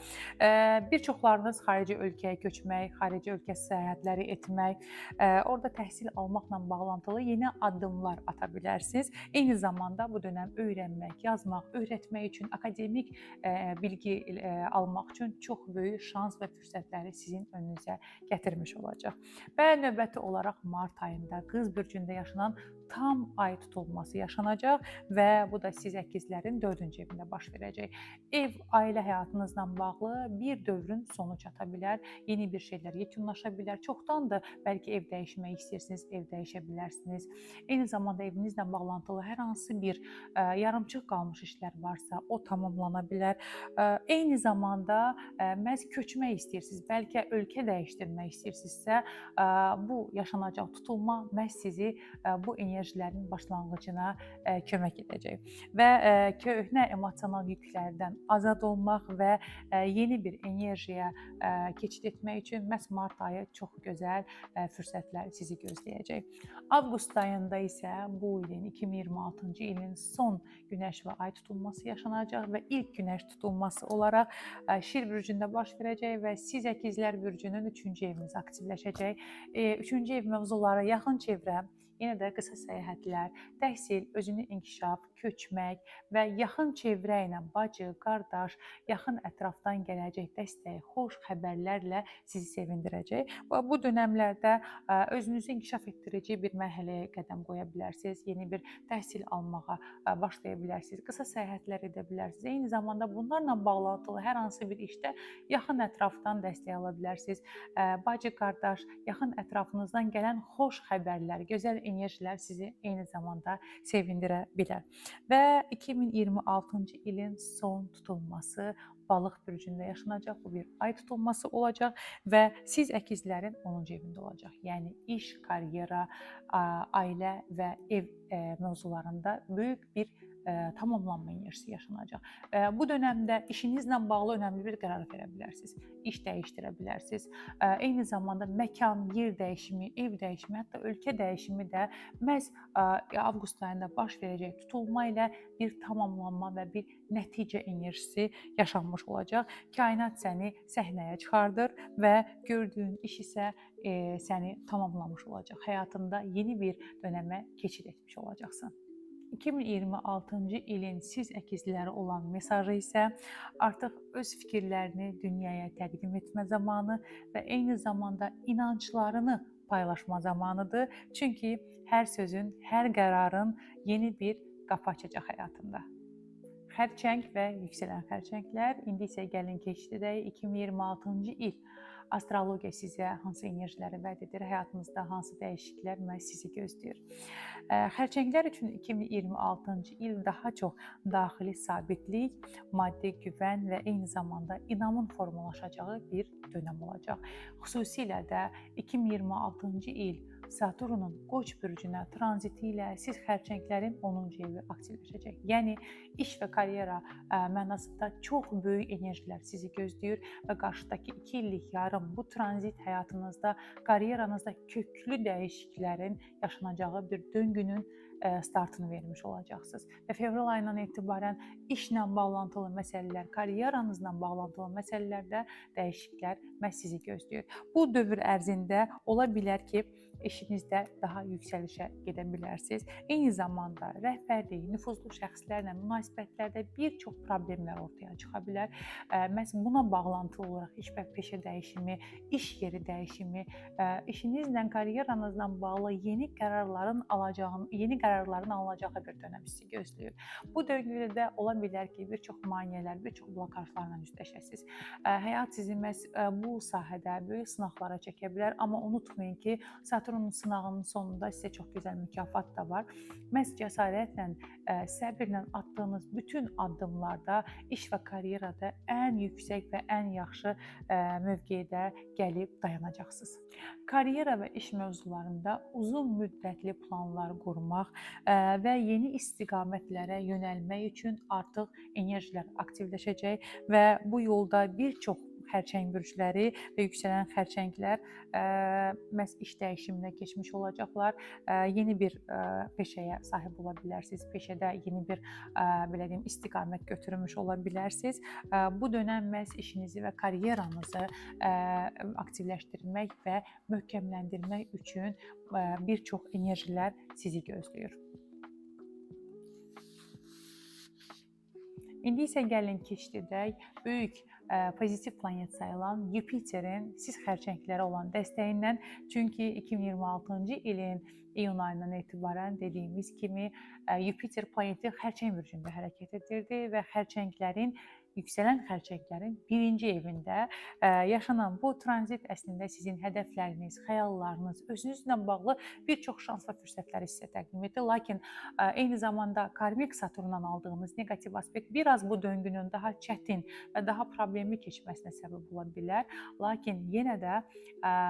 Bir çoxlarınız xarici ölkəyə köçmək, xarici ölkə səyahətləri etmək, orada təhsil almaqla bağlantılı yeni addımlar ata bilərsiniz. Eyni zamanda bu dönəm öyrənmək, yazmaq, öyrətmək üçün, akademik bilgi almaq üçün çox böyük şans və fürsətləri sizin önünüzə gətirmiş olacaq. Və növbəti olaraq mart ayında Qız bürcündə yaşanan tam ay tutulması yaşanacaq və bu da siz əkizlərin 4-cü evində baş verəcək. Ev, ailə həyatınızla bağlı bir dövrün sonu çata bilər, yeni bir şeylər yekunlaşa bilər. Çoxdandır bəlkə ev dəyişmək istəyirsiniz, ev dəyişə bilərsiniz. Eyni zamanda evinizlə bağlantılı hər hansı bir yarımçıq qalmış işlər varsa, o tamamlana bilər. Eyni zamanda məhz köçmək istəyirsiniz, bəlkə ölkə dəyişdirmək istəyirsinizsə, bu yaşanacaq tutulma məhz sizi bu enerjilərin başlanğıcına kömək edəcək və köhnə emosional yüklərdən azad olmaq və yeni bir enerjiyə keçid etmək üçün məhz mart ayı çox gözəl fürsətlər sizi gözləyəcək. Avqust ayında isə bu ilin 2026-cı ilin son günəş və ay tutulması yaşanacaq və ilk günəş tutulması olaraq Şir bürcündə baş verəcək və siz əkizlər bürcünün 3-cü eviniz aktivləşəcək. 3-cü ev mövzuları yaxın çevrə, yenə də qısa səyahətlər, təhsil, özünü inkişaf, köçmək və yaxın çevrə ilə bacı, qardaş, yaxın ətrafdan gələcək dəstək, xoş xəbərlərlə sizi sevindirəcək. Və bu dönəmlərdə özünüzü inkişaf etdirəcək bir mərhələyə qədəm qoya bilərsiniz, yeni bir təhsil almağa başlaya bilərsiniz, qısa səyahətlər edə bilərsiniz. Eyni zamanda bunlarla bağlantılı hər hansı bir işdə yaxın ətrafdan dəstək ala bilərsiniz. Bacı, qardaş, yaxın ətrafınızdan gələn xoş xəbərlər, gözəl enerjilər sizi eyni zamanda sevindirə bilər. Və 2026-cı ilin son tutulması Balıq bürcündə yaşanacaq. Bu bir ay tutulması olacaq və siz əkizlərin 10-cu evində olacaq. Yəni iş, karyera, ailə və ev mövzularında böyük bir tamamlanma enerjisi yaşanacaq. Bu dönəmdə işinizlə bağlı önəmli bir qərar verə bilərsiniz. İş dəyişdirə bilərsiniz. Eyni zamanda məkan, yer dəyişimi, ev dəyişimi, hətta ölkə dəyişimi də məhz avqust ayında baş verəcək tutulma ilə bir tamamlanma və bir nəticə enerjisi yaşanmış olacaq. Kainat səni səhnəyə çıxardır və gördüyün iş isə səni tamamlamış olacaq. Həyatında yeni bir dönəmə keçid etmiş olacaqsan. 2026-cı ilin siz əkizləri olan mesajı isə artıq öz fikirlərini dünyaya təqdim etmə zamanı və eyni zamanda inanclarını paylaşma zamanıdır. Çünki hər sözün, hər qərarın yeni bir qapı açacaq həyatında. Xərçəng və yüksələn xərçənglər, indi isə gəlin keçid edək 2026-cı il. Astrologiya sizə hansı enerjiləri vəd edir, həyatınızda hansı dəyişikliklər məhz sizi gözləyir. Xərçənglər üçün 2026-cı il daha çox daxili sabitlik, maddi güvən və eyni zamanda inamın formalaşacağı bir dönəm olacaq. Xüsusilə də 2026-cı il Saturnun Qoç bürcünə tranziti ilə siz xərçənglərin 10-cu evi aktivləşəcək. Yəni iş və karyera mənasında çox böyük enerjilər sizi gözləyir və qarşıdakı 2 illik yarım bu tranzit həyatınızda, karyeranızda köklü dəyişikliklərin yaşanacağı bir döngünün startını vermiş olacaqsınız. Və fevral ayından etibarən işlə bağlantılı məsələlər, karyeranızla bağlantılı məsələlərdə dəyişikliklər məhz sizi gözləyir. Bu dövr ərzində ola bilər ki, işinizdə daha yüksəlişə gedə bilərsiniz. Eyni zamanda rəhbərlik, nüfuzlu şəxslərlə münasibətlərdə bir çox problemlər ortaya çıxa bilər. Məhz buna bağlantılı olaraq iş və peşə dəyişimi, iş yeri dəyişimi, işinizlə, karyeranızla bağlı yeni qərarların alınacağı bir dönəm sizi gözləyir. Bu döngüdə ola bilər ki, bir çox maneələr, bir çox blokajlarla üzləşəsiniz. Həyat sizi məhz bu sahədə böyük sınaqlara çəkə bilər, amma unutmayın ki, Saturnun sınağının sonunda sizə çox gözəl mükafat da var. Məhz cəsarətlə, səbirlə atdığınız bütün addımlarda iş və karyerada ən yüksək və ən yaxşı mövqedə gəlib dayanacaqsınız. Karyera və iş mövzularında uzun müddətli planlar qurmaq və yeni istiqamətlərə yönəlmək üçün artıq enerjilər aktivləşəcək və bu yolda bir çox xərçəng bürcləri və yüksələn xərçənglər məhz iş dəyişiminə keçmiş olacaqlar. Yeni bir peşəyə sahib ola bilərsiniz. Peşədə yeni bir belə deyim, istiqamət götürmüş ola bilərsiniz. Bu dönəm məhz işinizi və karyeranızı aktivləşdirmək və möhkəmləndirmək üçün bir çox enerjilər sizi gözləyir. İndi isə gəlin keçid edək böyük pozitiv planet sayılan Yupiterin siz xərçənglərə olan dəstəyindən, çünki 2026-cı ilin iyun ayından etibarən dediyimiz kimi Yupiter planeti xərçəng bürcündə hərəkət edirdi və xərçənglərin yüksələn xərçənglərin birinci evində yaşanan bu tranzit əslində sizin hədəfləriniz, xəyallarınız, özünüzlə bağlı bir çox şans və fürsətləri sizə təqdim edir. Lakin eyni zamanda karmik Saturndan aldığınız negativ aspekt biraz bu döngünün daha çətin və daha problemli keçməsinə səbəb ola bilər. Lakin yenə də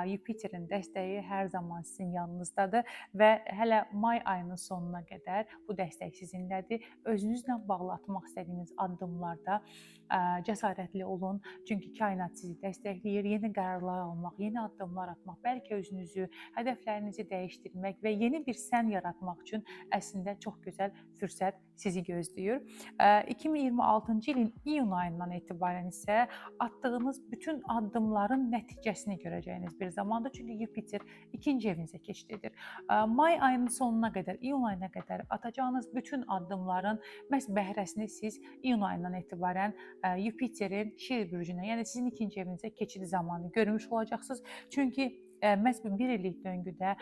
Yupiterin dəstəyi hər zaman sizin yanınızdadır və hələ may ayının sonuna qədər bu dəstək sizinlədir. Özünüzlə bağlı atmaq istədiyiniz addımlarda cəsarətli olun. Çünki kainat sizi dəstəkləyir. Yeni qərarlar almaq, yeni addımlar atmaq, bəlkə özünüzü, hədəflərinizi dəyişdirmək və yeni bir sən yaratmaq üçün əslində çox gözəl fürsət sizi gözləyir. 2026-cı ilin iyun ayından etibarən isə atdığınız bütün addımların nəticəsini görəcəyiniz bir zamandır. Çünki Yupiter ikinci evinizə keçid edir. May ayının sonuna qədər, iyun ayına qədər atacağınız bütün addımların məhz bəhrəsini siz iyun ayından etibarən Yupiterin Şir bürcünə, yəni sizin ikinci evinizə keçidi zamanı görmüş olacaqsınız. Çünki məhz bir illik döngüdə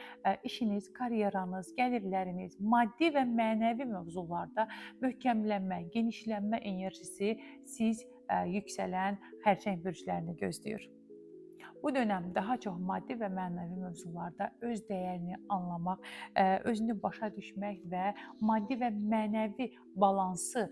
işiniz, karyeranız, gəlirləriniz, maddi və mənəvi mövzularda möhkəmlənmə, genişlənmə enerjisi siz yüksələn xərçəng bürclərini gözləyir. Bu dönəm daha çox maddi və mənəvi mövzularda öz dəyərini anlamaq, özünü başa düşmək və maddi və mənəvi balansı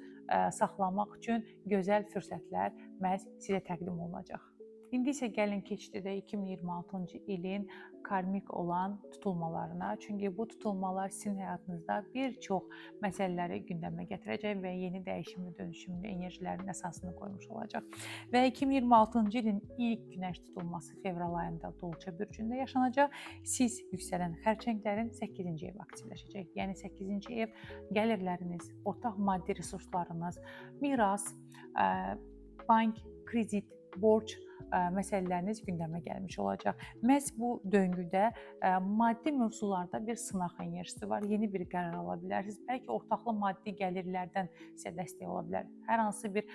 saxlamaq üçün gözəl fürsətlər məhz sizə təqdim olunacaq. İndi isə gəlin keçid edək 2026-cı ilin karmik olan tutulmalarına. Çünki bu tutulmalar sizin həyatınızda bir çox məsələləri gündəmə gətirəcək və yeni dəyişimli, dönüşümlü enerjilərin əsasını qoymuş olacaq. Və 2026-cı ilin ilk günəş tutulması fevral ayında Dolça bürcündə yaşanacaq. Siz yüksələn xərçənglərin 8-ci ev aktivləşəcək. Yəni 8-ci ev gəlirləriniz, ortaq maddi resurslarınız, miras, bank, kredit, borc məsələləriniz gündəmə gəlmiş olacaq. Məhz bu döngüdə maddi mövzularda bir sınaq enerjisi var. Yeni bir qərar ala bilərsiniz. Bəlkə ortaqlı maddi gəlirlərdən sizə dəstək ola bilər. Hər hansı bir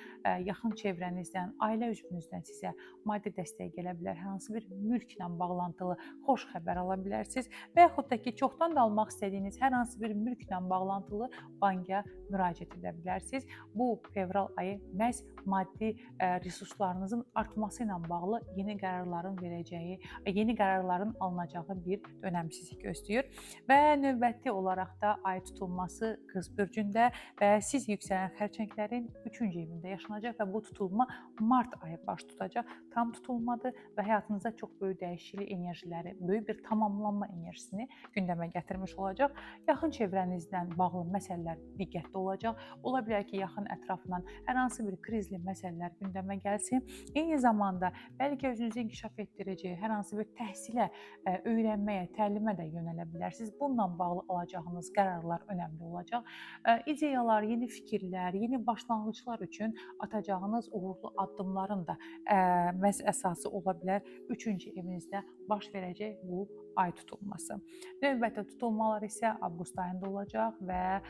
yaxın çevrənizdən, ailə üzvünüzdən sizə maddi dəstək gələ bilər. Hər hansı bir mülklə bağlantılı xoş xəbər ala bilərsiniz və yaxud da ki, çoxdan da almaq istədiyiniz hər hansı bir mülklə bağlantılı banka müraciət edə bilərsiniz. Bu fevral ayı məhz maddi resurslarınızın artması ilə bağlı yeni qərarların verəcəyi, yeni qərarların alınacağı bir dönəm sizi gözləyir. Və növbəti olaraq da ay tutulması Qız bürcündə və siz yüksələn xərçənglərin 3-cü evində yaşanacaq və bu tutulma mart ayı baş tutacaq. Tam tutulmadır və həyatınızda çox böyük dəyişiklik enerjiləri, böyük bir tamamlanma enerjisini gündəmə gətirmiş olacaq. Yaxın çevrənizdən bağlı məsələlər diqqətli olacaq. Ola bilər ki, yaxın ətrafından hər hansı bir krizli məsələlər gündəmə gəlsin. Eyni zamanda bəlkə özünüzü inkişaf etdirəcək, hər hansı bir təhsilə, öyrənməyə, təlimə də yönələ bilərsiniz. Bununla bağlı alacağınız qərarlar önəmli olacaq. İdeyalar, yeni fikirlər, yeni başlanğıclar üçün atacağınız uğurlu addımların da məhz əsası ola bilər 3-cü evinizdə baş verəcək bu ay tutulması. Növbəti tutulmalar isə avqust ayında olacaq və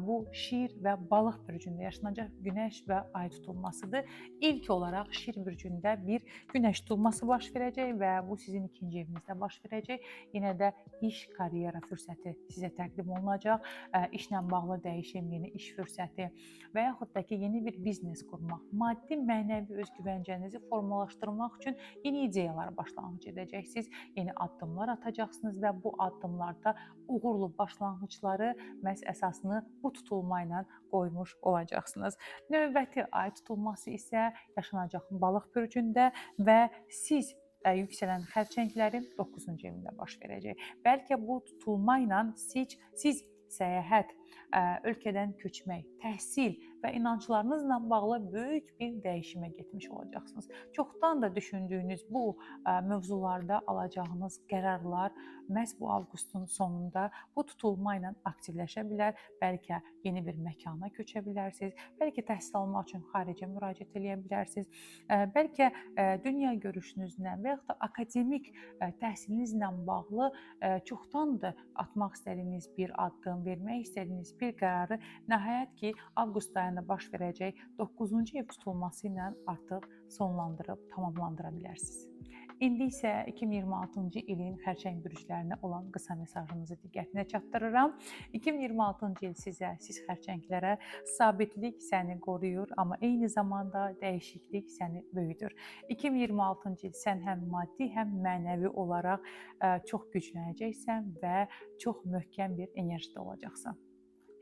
bu Şir və Balıq bürcündə yaşanacaq günəş və ay tutulmasıdır. İlk olaraq Şir bürcündə bir günəş tutulması baş verəcək və bu sizin 2-ci evinizdə baş verəcək. Yenə də iş, karyera fürsəti sizə təqdim olunacaq. İşlə bağlı dəyişim, yeni iş fürsəti və yaxud da ki, yeni bir biznes qurmaq, maddi, mənəvi özgüvəncənizi formalaşdırmaq üçün yeni ideyalar başlanğıc edəcəksiniz, yeni addımlar atacaqsınız və bu addımlarda uğurlu başlanğıcları məhz əsasını bu tutulma ilə qoymuş olacaqsınız. Növbəti ay tutulması isə yaşanacaq Balıq bürcündə və siz yüksələn xərçənglərin 9-cu evində baş verəcək. Bəlkə bu tutulma ilə siz səyahət, ölkədən köçmək, təhsil və inanclarınızla bağlı böyük bir dəyişimə getmiş olacaqsınız. Çoxdan da düşündüyünüz bu mövzularda alacağınız qərarlar məhz bu avqustun sonunda bu tutulma ilə aktivləşə bilər. Bəlkə yeni bir məkana köçə bilərsiniz, bəlkə təhsil almaq üçün xaricə müraciət edə bilərsiniz, bəlkə dünya görüşünüzlə və yaxud da akademik təhsilinizlə bağlı çoxdandır atmaq istədiyiniz bir addım, vermək istədiyiniz bir qərarı nəhayət ki, avqust ayının ayında baş verəcək 9-cu ev tutulması ilə artıq sonlandırıb tamamlandıra bilərsiniz. İndi isə 2026-cı ilin xərçəng bürclərinə olan qısa mesajınızı diqqətinə çatdırıram. 2026-cı il sizə, siz xərçənglərə sabitlik səni qoruyur, amma eyni zamanda dəyişiklik səni böyüdür. 2026-cı il sən həm maddi, həm mənəvi olaraq çox güclənəcəksən və çox möhkəm bir enerjidə olacaqsan.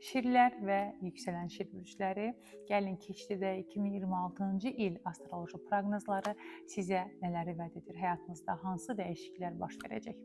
Şirlər və yüksələn şir bürcləri, gəlin keçiddə 2026-cı il astroloji proqnozları sizə nələri vəd edir? Həyatınızda hansı dəyişikliklər baş verəcək?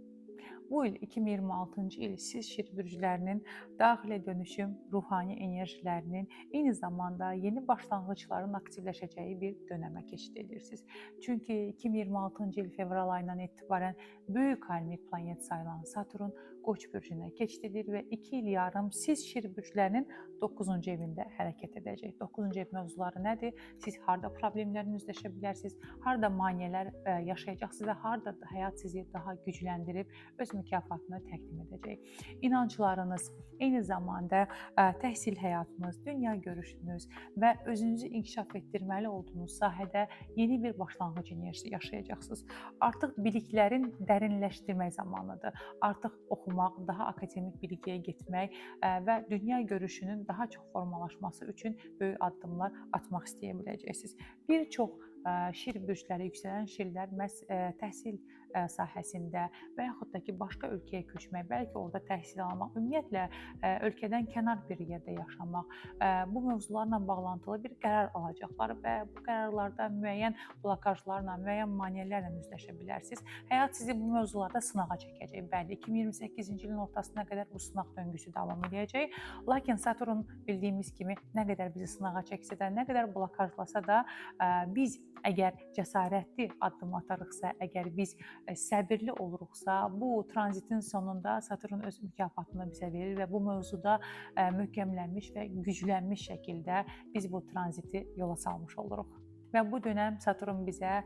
Bu il 2026-cı il siz şir bürclərinin daxilə dönüşüm, ruhani enerjilərinin, eyni zamanda yeni başlanğıcların aktivləşəcəyi bir dönəmə keçid edirsiniz. Çünki 2026-cı il fevral ayından etibarən böyük karmik planet sayılan Saturn Qoç bürcünə keçid edir və 2 il yarım siz şir bürclərinin 9-cu evində hərəkət edəcək. 9-cu ev mövzuları nədir? Siz harda problemlərlə üzləşə bilərsiniz, harda maneələr yaşayacaqsınız və harda həyat sizi daha gücləndirib öz mükafatını təqdim edəcək. İnanclarınız, eyni zamanda təhsil həyatınız, dünya görüşünüz və özünüzü inkişaf etdirməli olduğunuz sahədə yeni bir başlanğıc enerjisi yaşayacaqsınız. Artıq biliklərin dərinləşdirmək zamanıdır. Artıq oxumaq, daha akademik bilikliyə getmək və dünya görüşünün daha çox formalaşması üçün böyük addımlar atmaq istəyə biləcəksiniz. Bir çox şir bürcləri, yüksələn şirlər məhz təhsil sahəsində və yaxud da ki, başqa ölkəyə köçmək, bəlkə orada təhsil almaq, ümumiyyətlə ölkədən kənar bir yerdə yaşamaq, bu mövzularla bağlantılı bir qərar alacaqlar və bu qərarlarda müəyyən blokajlarla, müəyyən maneələrlə üzləşə bilərsiniz. Həyat sizi bu mövzularda sınağa çəkəcək. Bəli, 2028-ci ilin ortasına qədər bu sınaq döngüsü davam edəcək. Lakin Saturn bildiyimiz kimi nə qədər bizi sınağa çəksə də, nə qədər blokajlasa da, biz əgər cəsarətli addım atarıqsa, əgər biz səbirli oluruqsa, bu tranzitin sonunda Saturn öz mükafatını bizə verir və bu mövzuda möhkəmlənmiş və güclənmiş şəkildə biz bu tranziti yola salmış oluruq. Və bu dönəm Saturn bizə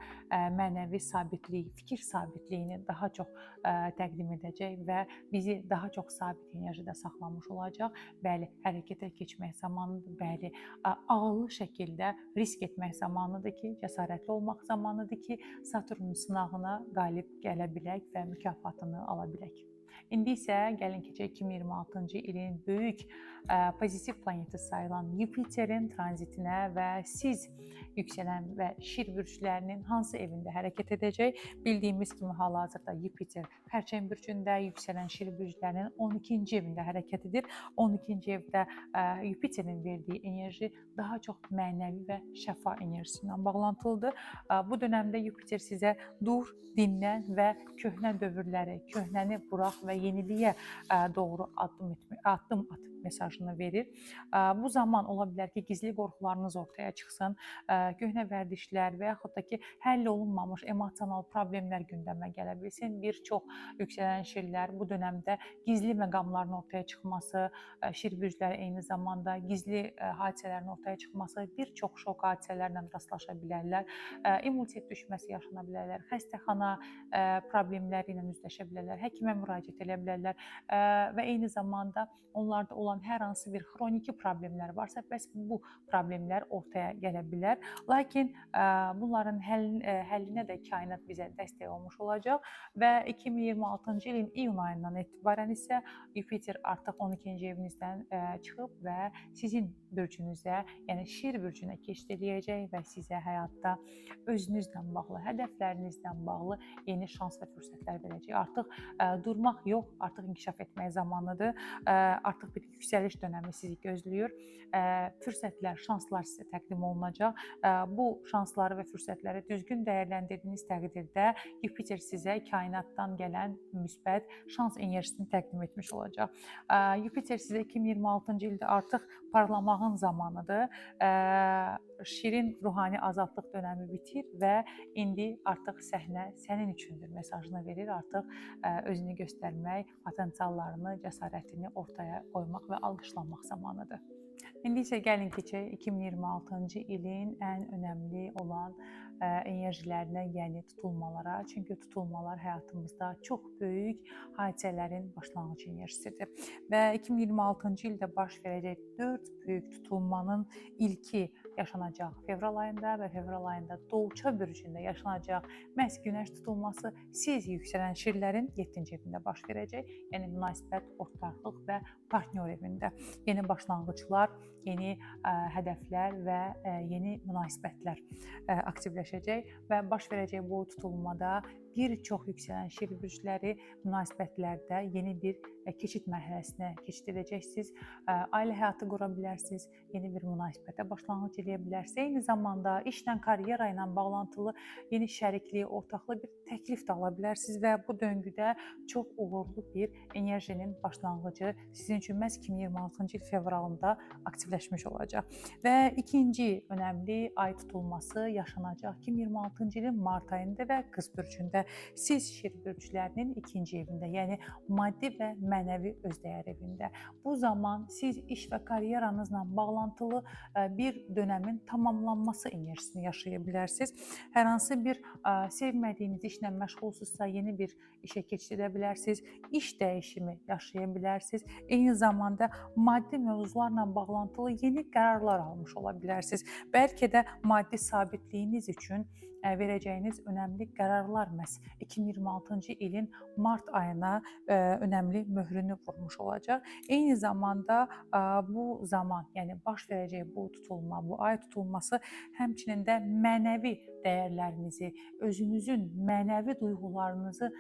mənəvi sabitlik, fikir sabitliyini daha çox təqdim edəcək və bizi daha çox sabit enerjidə saxlamış olacaq. Bəli, hərəkətə keçmək zamanıdır, bəli, ağıllı şəkildə risk etmək zamanıdır ki, cəsarətli olmaq zamanıdır ki, Saturnun sınağına qalib gələ bilək və mükafatını ala bilək. İndi isə gəlin keçək 2026-cı ilin böyük pozitiv planeti sayılan Yupiterin tranzitinə və siz yüksələn və şir bürclərinin hansı evində hərəkət edəcək? Bildiyimiz kimi hal-hazırda Yupiter xərçəng bürcündə, yüksələn şir bürclərinin 12-ci evində hərəkət edir. 12-ci evdə Yupiterin verdiyi enerji daha çox mənəvi və şəfa enerjisi ilə bağlantılıdır. Bu dönəmdə Yupiter sizə dur, dinlən və köhnə dövrləri, köhnəni burax və yeniliyə doğru addım at mesajını verir. Bu zaman ola bilər ki, gizli qorxularınız ortaya çıxsın, köhnə vərdişlər və yaxud da ki, həll olunmamış emosional problemlər gündəmə gələ bilsin. Bir çox yüksələn şirlər bu dönəmdə gizli məqamların ortaya çıxması, şir bürcləri eyni zamanda gizli hadisələrin ortaya çıxması, bir çox şok hadisələrlə rastlaşa bilərlər, immunitet düşməsi yaşana bilərlər, xəstəxana problemləri ilə üzləşə bilərlər, həkimə müraciət edə bilərlər və eyni zamanda onlarda olan hər hansı bir xroniki problemlər varsa, bəs bu problemlər ortaya gələ bilər. Lakin bunların həllinə də kainat bizə dəstək olmuş olacaq və 2026-cı ilin iyun ayından etibarən isə Yupiter artıq 12-ci evinizdən çıxıb və sizin bürcünüzə, yəni şir bürcünə keçid edəcək və sizə həyatda özünüzlə bağlı, hədəflərinizlə bağlı yeni şans və fürsətlər verəcək. Artıq durmaq yox, artıq inkişaf etmək zamanıdır. Artıq bir yüksəliş dönəmi sizi gözləyir. Fürsətlər, şanslar sizə təqdim olunacaq. Bu şansları və fürsətləri düzgün dəyərləndirdiyiniz təqdirdə Yupiter sizə kainatdan gələn müsbət şans enerjisini təqdim etmiş olacaq. Yupiter sizə 2026-cı ildə artıq parlamağın zamanıdır. Şirin ruhani azadlıq dönəmi bitir və indi artıq səhnə sənin üçündür mesajını verir. Artıq özünü göstərmək, potensiallarını, cəsarətini ortaya qoymaq və alqışlanmaq zamanıdır. İndi isə gəlin keçək 2026-cı ilin ən önəmli olan enerjilərinə, yəni tutulmalara. Çünki tutulmalar həyatımızda çox böyük hadisələrin başlanğıc enerjisidir. Və 2026-cı ildə baş verəcək 4 böyük tutulmanın ilki yaşanacaq fevral ayında və fevral ayında Dolça bürcündə yaşanacaq məhz günəş tutulması siz yüksələn şirlərin 7-ci evində baş verəcək. Yəni münasibət, ortaqlıq və partnyor evində. Yeni başlanğıclar, yeni hədəflər və yeni münasibətlər aktivləşəcək və baş verəcək bu tutulmada bir çox yüksələn şir bürcləri münasibətlərdə yeni bir keçid mərhələsinə keçid edəcəksiniz. Ailə həyatı qura bilərsiniz, yeni bir münasibətə başlanğıc edə bilərsiniz. Eyni zamanda işlə, karyera ilə bağlantılı yeni şəriklik, ortaqlı bir təklif də ala bilərsiniz və bu döngüdə çox uğurlu bir enerjinin başlanğıcı sizin üçün məhz 2026-cı il fevralında aktivləşmiş olacaq. Və ikinci önəmli ay tutulması yaşanacaq 2026-cı ilin mart ayında və Qız bürcündə. Siz şir bürclərinin ikinci evində, yəni maddi və mənəvi özdəyər evində. Bu zaman siz iş və karyeranızla bağlantılı bir dönəmin tamamlanması enerjisini yaşaya bilərsiniz. Hər hansı bir sevmədiyiniz işlə məşğulsunuzsa yeni bir işə keçid edə bilərsiniz. İş dəyişimi yaşaya bilərsiniz. Eyni zamanda maddi mövzularla bağlantılı yeni qərarlar almış ola bilərsiniz. Bəlkə də maddi sabitliyiniz üçün verəcəyiniz önəmli qərarlar məhz 2026-cı ilin mart ayına önəmli möhrünü vurmuş olacaq. Eyni zamanda bu zaman, yəni baş verəcək bu tutulma, bu ay tutulması həmçinin də mənəvi dəyərlərinizi, özünüzün mənəvi duyğularınızı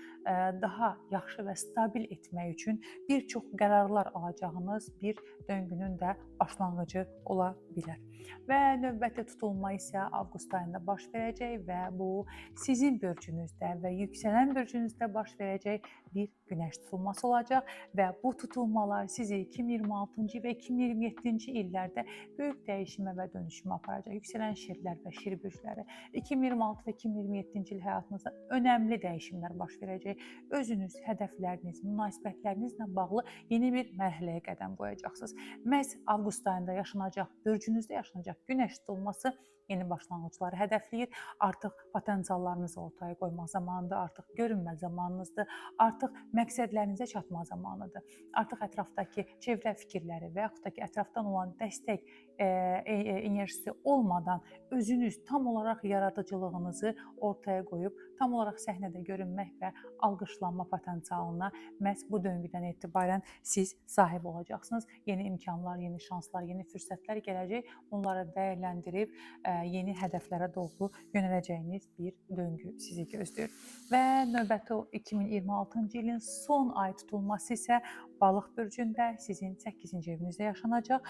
daha yaxşı və stabil etmək üçün bir çox qərarlar alacağınız bir döngünün də başlanğıcı ola bilər. Və növbəti tutulma isə avqust ayında baş verəcək və bu sizin bürcünüzdə və yüksələn bürcünüzdə baş verəcək bir günəş tutulması olacaq və bu tutulmalar sizi 2026-cı və 2027-ci illərdə böyük dəyişimə və dönüşümə aparacaq. Yüksələn şirlər və şir bürcləri 2026 və 2027-ci il həyatınızda önəmli dəyişimlər baş verəcək. Özünüz, hədəfləriniz, münasibətlərinizlə bağlı yeni bir mərhələyə qədəm qoyacaqsınız. Məhz avqust ayında yaşanacaq, bürcünüzdə yaşanacaq günəş tutulması yeni başlanğıcları hədəfləyir. Artıq potensiallarınızı ortaya qoymaq zamanıdır, artıq görünmə zamanınızdır, artıq məqsədlərinizə çatma zamanıdır. Artıq ətrafdakı çevrə fikirləri və yaxud da ki, ətrafdan olan dəstək enerjisi olmadan özünüz tam olaraq yaradıcılığınızı ortaya qoyub, tam olaraq səhnədə görünmək və alqışlanma potensialına məhz bu döngüdən etibarən siz sahib olacaqsınız. Yeni imkanlar, yeni şanslar, yeni fürsətlər gələcək. Bunları dəyərləndirib yeni hədəflərə doğru yönələcəyiniz bir döngü sizi gözləyir. Və növbəti 2026-cı ilin son ay tutulması isə Balıq bürcündə sizin 8-ci evinizdə yaşanacaq.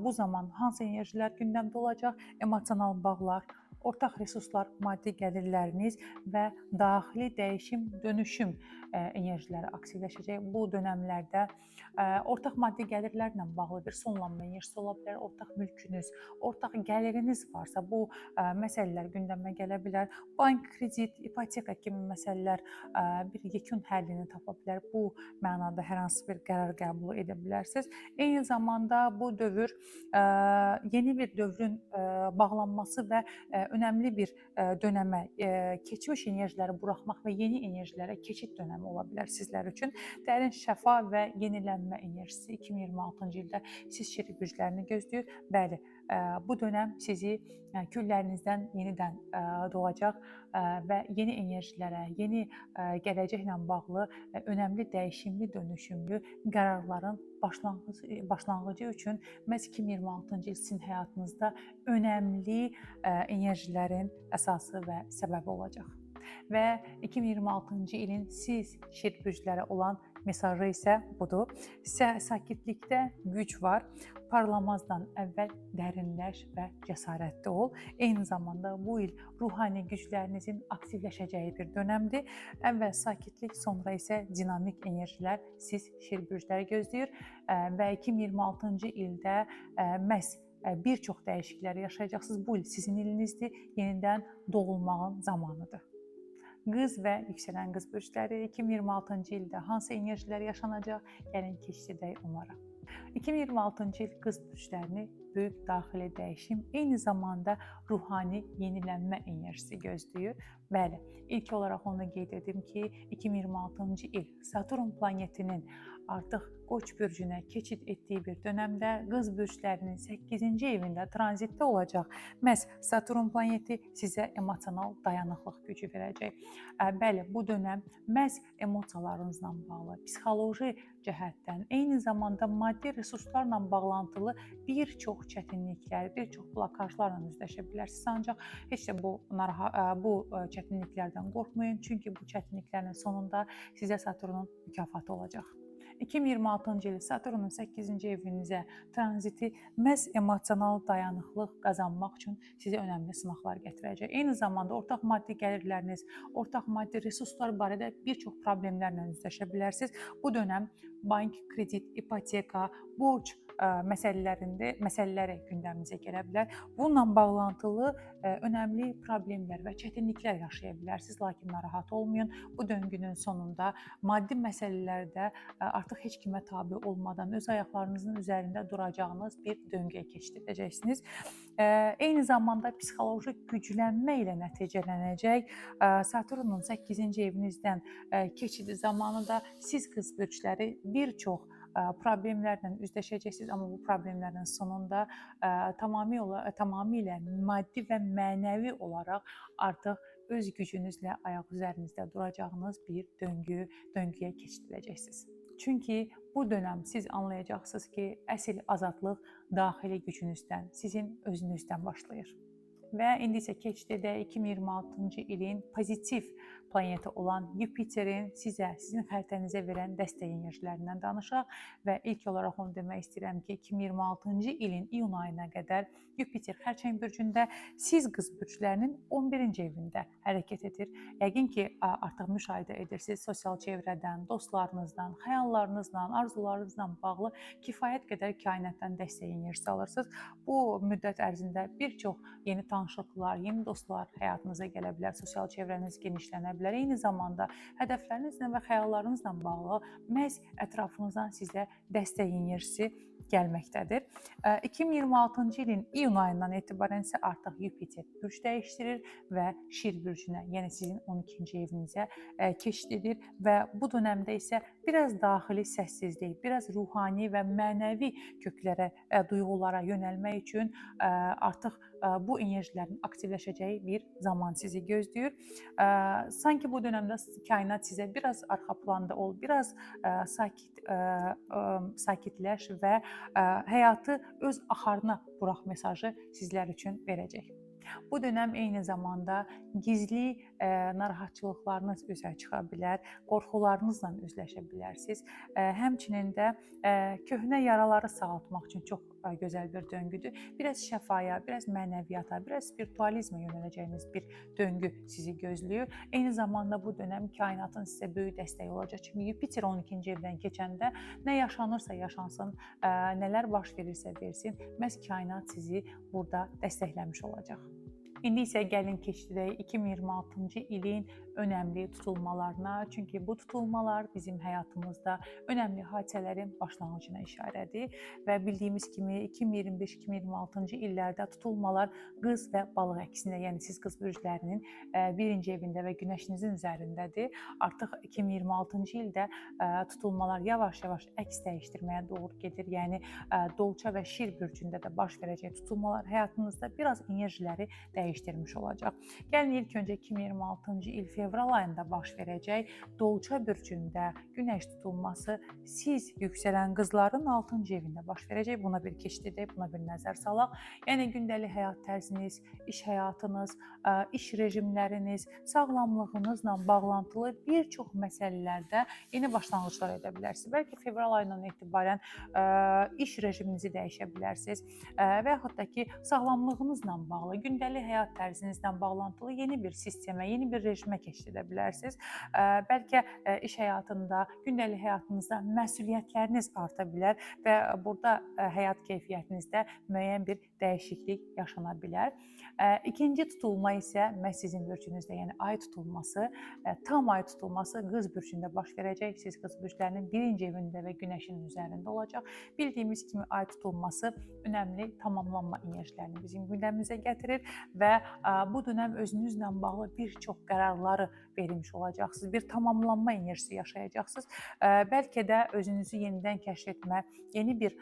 Bu zaman hansı enerjilər gündəmdə olacaq? Emosional bağlar, ortaq resurslar, maddi gəlirləriniz və daxili dəyişim, dönüşüm enerjiləri aktivləşəcək. Bu dönəmlərdə ortaq maddi gəlirlərlə bağlı bir sonlanma enerjisi ola bilər. Ortaq mülkünüz, ortaq gəliriniz varsa bu məsələlər gündəmə gələ bilər. Bank, kredit, ipoteka kimi məsələlər bir yekun həllini tapa bilər. Bu mənada hər hansı bir qərar qəbul edə bilərsiniz. Eyni zamanda bu dövr yeni bir dövrün bağlanması və önəmli bir dönəmə, keçmiş enerjiləri buraxmaq və yeni enerjilərə keçid dönəmi ola bilər sizlər üçün. Dərin şəfa və yenilənmə enerjisi 2026-cı ildə siz şir bürclərini gözləyir. Bəli, bu dönəm sizi küllərinizdən yenidən doğacaq və yeni enerjilərə, yeni gələcəklə bağlı önəmli dəyişimli, dönüşümlü qərarların başlanğıcı üçün məhz 2026-cı il sizin həyatınızda önəmli enerjilərin əsası və səbəbi olacaq. Və 2026-cı ilin siz şir bürcləri olan mesajı isə budur. Sakitlikdə güc var. Parlamazdan əvvəl dərinləş və cəsarətli ol. Eyni zamanda bu il ruhani güclərinizin aktivləşəcəyi bir dönəmdir. Əvvəl sakitlik, sonra isə dinamik enerjilər siz şir bürcləri gözləyir və 2026-cı ildə məhz bir çox dəyişiklikləri yaşayacaqsınız. Bu il sizin ilinizdir, yenidən doğulmağın zamanıdır. Qız və yüksələn qız bürcləri 2026-cı ildə hansı enerjilər yaşanacaq? Gəlin keçid edək onlara. 2026-cı il qız bürclərini böyük daxili dəyişim, eyni zamanda ruhani yenilənmə enerjisi gözləyir. Bəli, ilk olaraq onu qeyd edim ki, 2026-cı il Saturn planetinin artıq Qoç bürcünə keçid etdiyi bir dönəmdə qız bürclərinin 8-ci evində tranzitdə olacaq. Məhz Saturn planeti sizə emosional dayanıqlıq gücü verəcək. Bəli, bu dönəm məhz emosiyalarınızla bağlı, psixoloji cəhətdən, eyni zamanda maddi resurslarla bağlantılı bir çox çətinliklər, bir çox blokajlarla üzləşə bilərsiniz. Ancaq heç də bu çətinliklərdən qorxmayın, çünki bu çətinliklərin sonunda sizə Saturnun mükafatı olacaq. 2026-cı il Saturnun 8-ci evinizə tranziti məhz emosional dayanıqlıq qazanmaq üçün sizə önəmli sınaqlar gətirəcək. Eyni zamanda ortaq maddi gəlirləriniz, ortaq maddi resurslar barədə bir çox problemlərlə üzləşə bilərsiniz. Bu dönəm bank, kredit, ipoteka, borc məsələləri gündəmimizə gələ bilər. Bununla bağlantılı önəmli problemlər və çətinliklər yaşaya bilərsiniz, lakin narahat olmayın. Bu döngünün sonunda maddi məsələlərdə artıq heç kimə tabe olmadan öz ayaqlarınızın üzərində duracağınız bir döngüyə keçid edəcəksiniz. Eyni zamanda psixoloji güclənmə ilə nəticələnəcək Saturnun 8-ci evinizdən keçidi zamanı da siz qız bürcləri bir çox problemlərlə üzləşəcəksiniz, amma bu problemlərin sonunda tamamilə maddi və mənəvi olaraq artıq öz gücünüzlə ayaq üzərinizdə duracağınız bir döngüyə keçid edəcəksiniz. Çünki bu dönəm siz anlayacaqsınız ki, əsl azadlıq daxili gücünüzdən, sizin özünüzdən başlayır. Və indi isə keçid edək 2026-cı ilin pozitiv planeti olan Yupiterin sizin xəritənizə verən dəstək enerjilərindən danışaq və ilk olaraq onu demək istəyirəm ki, 2026-cı ilin iyun ayına qədər Yupiter Xərçəng bürcündə, siz qız bürclərinin 11-ci evində hərəkət edir. Yəqin ki, artıq müşahidə edirsiniz sosial çevrədən, dostlarınızdan, xəyallarınızla, arzularınızla bağlı kifayət qədər kainatdan dəstək enerjisi alırsınız. Bu müddət ərzində bir çox yeni tanışlıqlar, yeni dostlar həyatınıza gələ bilər, sosial çevrəniz genişlənə bilər. Eyni zamanda hədəflərinizlə və xəyallarınızla bağlı məhz ətrafınızdan sizə dəstək enerjisi gəlməkdədir. 2026-cı ilin iyun ayından etibarən isə artıq Yupiter bürc dəyişdirir və Şir bürcünə, yəni sizin 12-ci evinizə keçid edir və bu dönəmdə isə biraz daxili səssizlik, biraz ruhani və mənəvi köklərə, duyğulara yönəlmək üçün artıq bu enerjilərin aktivləşəcəyi bir zaman sizi gözləyir. Sanki bu dönəmdə kainat sizə biraz arxa planda ol, biraz sakitləş və həyatı öz axarına burax mesajı sizlər üçün verəcək. Bu dönəm eyni zamanda gizli narahatçılıqlarınız üzə çıxa bilər, qorxularınızla üzləşə bilərsiniz. Həmçinin də köhnə yaraları sağaltmaq üçün çox gözəl bir döngüdür. Biraz şəfaya, biraz mənəviyyata, biraz spiritualizmə yönələcəyiniz bir döngü sizi gözləyir. Eyni zamanda bu dönəm kainatın sizə böyük dəstəyi olacaq. Çünki Yupiter 12-ci evdən keçəndə nə yaşanırsa yaşansın, nələr baş verirsə versin, məhz kainat sizi burada dəstəkləmiş olacaq. İndi isə gəlin keçid edək 2026-cı ilin önəmli tutulmalarına. Çünki bu tutulmalar bizim həyatımızda önəmli hadisələrin başlanğıcına işarədir və bildiyimiz kimi 2025-2026-cı illərdə tutulmalar qız və balıq əksində, yəni siz qız bürclərinin birinci evində və günəşinizin üzərindədir. Artıq 2026-cı ildə tutulmalar yavaş-yavaş əks dəyişdirməyə doğru gedir. Yəni Dolça və Şir bürcündə də baş verəcək tutulmalar həyatınızda biraz enerjiləri dəyişdirmiş olacaq. Gəlin ilk öncə 2026-cı il fevral ayında baş verəcək Dolça bürcündə günəş tutulması siz yüksələn qızların 6-cı evində baş verəcək. Buna bir keçid edək, buna bir nəzər salaq. Yəni gündəlik həyat tərziniz, iş həyatınız, iş rejimləriniz, sağlamlığınızla bağlantılı bir çox məsələlərdə yeni başlanğıclar edə bilərsiniz. Bəlkə fevral ayından etibarən iş rejiminizi dəyişə bilərsiniz və yaxud da ki, sağlamlığınızla bağlı, gündəlik həyat tərzinizlə bağlantılı yeni bir sistemə, yeni bir rejimə keçid keçid edə bilərsiniz. Bəlkə iş həyatında, gündəlik həyatınızda məsuliyyətləriniz arta bilər və burada həyat keyfiyyətinizdə müəyyən bir dəyişiklik yaşana bilər. İkinci tutulma isə məhz sizin bürcünüzdə, yəni ay tutulması, tam ay tutulması qız bürcündə baş verəcək. Siz qız bürclərinin birinci evində və günəşin üzərində olacaq. Bildiyimiz kimi ay tutulması önəmli tamamlanma enerjilərini bizim gündəmimizə gətirir və bu dönəm özünüzlə bağlı bir çox qərarları vermiş olacaqsınız. Bir tamamlanma enerjisi yaşayacaqsınız. Bəlkə də özünüzü yenidən kəşf etmə, yeni bir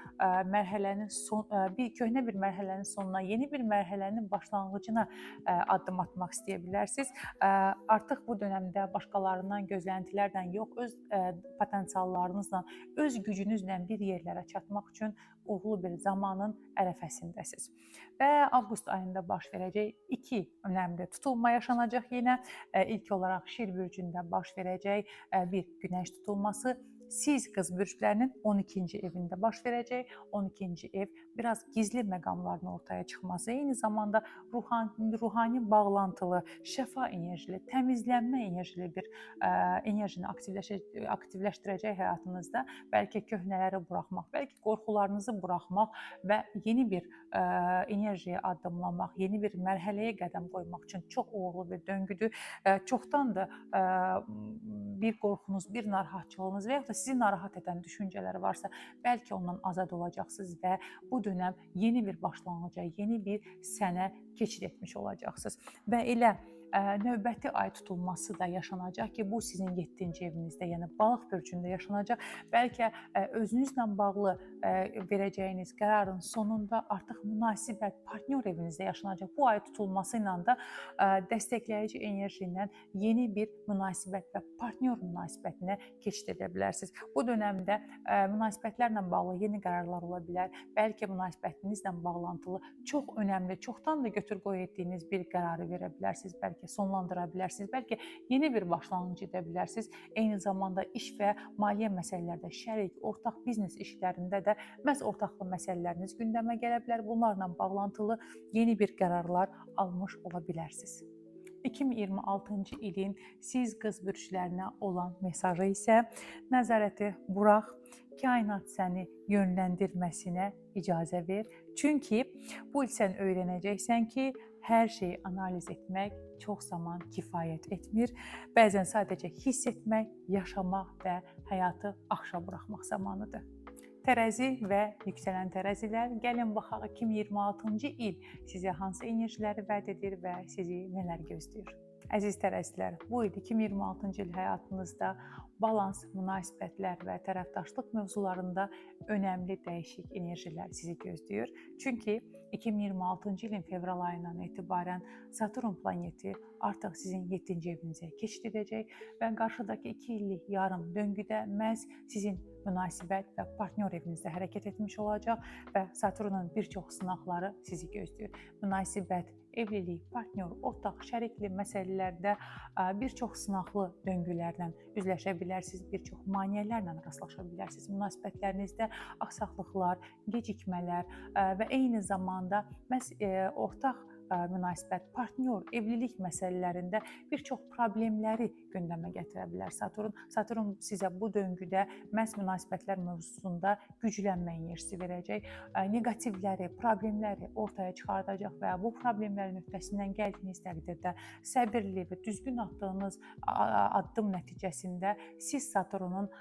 mərhələnin köhnə bir mərhələnin sonuna, yeni bir mərhələnin başlanğıcına addım atmaq istəyə bilərsiniz. Artıq bu dönəmdə başqalarından gözləntilərdən yox, öz potensiallarınızla, öz gücünüzlə bir yerlərə çatmaq üçün uğurlu bir zamanın ərəfəsindəsiniz. Və avqust ayında baş verəcək iki önəmli tutulma yaşanacaq yenə. İlk olaraq Şir bürcündə baş verəcək bir günəş tutulması. Siz qız bürclərinin 12-ci evində baş verəcək. 12-ci ev biraz gizli məqamların ortaya çıxması, eyni zamanda ruhani bağlantılı, şəfa enerjili, təmizlənmə enerjili bir enerjini aktivləşdirəcək həyatınızda. Bəlkə köhnələri buraxmaq, bəlkə qorxularınızı buraxmaq və yeni bir enerjiyə addımlamaq, yeni bir mərhələyə qədəm qoymaq üçün çox uğurlu bir döngüdür. Çoxdandır bir qorxunuz, bir narahatçılığınız və yaxud da sizi narahat edən düşüncələr varsa, bəlkə ondan azad olacaqsınız və bu dönəm yeni bir başlanğıca, yeni bir sənə keçid etmiş olacaqsınız. Və elə növbəti ay tutulması da yaşanacaq ki, bu sizin 7-ci evinizdə, yəni balıq bürcündə yaşanacaq. Bəlkə özünüzlə bağlı verəcəyiniz qərarın sonunda artıq münasibət, partnyor evinizdə yaşanacaq. Bu ay tutulması ilə də dəstəkləyici enerji ilə yeni bir münasibət və partnyor münasibətinə keçid edə bilərsiniz. Bu dönəmdə münasibətlərlə bağlı yeni qərarlar ola bilər. Bəlkə münasibətinizlə bağlantılı çox önəmli, çoxdan da götür-qoy etdiyiniz bir qərarı verə bilərsiniz. Bəlkə sonlandıra bilərsiniz, bəlkə yeni bir başlanğıc edə bilərsiniz. Eyni zamanda iş və maliyyə məsələlərdə, şərik, ortaq biznes işlərində də məhz ortaqlı məsələləriniz gündəmə gələ bilər. Bunlarla bağlantılı yeni bir qərarlar almış ola bilərsiniz. 2026-cı ilin siz qız bürclərinə olan mesajı isə nəzarəti burax, kainat səni yönləndirməsinə icazə ver. Çünki bu il sən öyrənəcəksən ki, hər şeyi analiz etmək çox zaman kifayət etmir. Bəzən sadəcə hiss etmək, yaşamaq və həyatı axşa buraxmaq zamanıdır. Tərəzi və yüksələn tərəzilər, gəlin baxaq 2026-cı il sizə hansı enerjiləri vəd edir və sizi nələr gözləyir? Əziz tərəzilər, bu il 2026-cı il həyatınızda balans, münasibətlər və tərəfdaşlıq mövzularında önəmli dəyişik enerjilər sizi gözləyir. Çünki 2026-cı ilin fevral ayından etibarən Saturn planeti artıq sizin 7-ci evinizə keçid edəcək və qarşıdakı 2 illik yarım döngüdə məhz sizin münasibət və partnyor evinizdə hərəkət etmiş olacaq və Saturnun bir çox sınaqları sizi gözləyir. Münasibət, evlilik, partnyor, ortaq, şərikli məsələlərdə bir çox sınaqlı döngülərlə üzləşə bilərsiniz, bir çox maneələrlə rastlaşa bilərsiniz. Münasibətlərinizdə aksaqlıqlar, gecikmələr və eyni zamanda məhz ortaq münasibət, partnyor, evlilik məsələlərində bir çox problemləri gündəmə gətirə bilər Saturn. Saturn sizə bu döngüdə məhz münasibətlər mövzusunda güclənmə enerjisi verəcək. Negativləri, problemləri ortaya çıxardacaq və bu problemlərin öhdəsindən gəldiyiniz təqdirdə səbirli və düzgün atdığınız addım nəticəsində siz Saturnun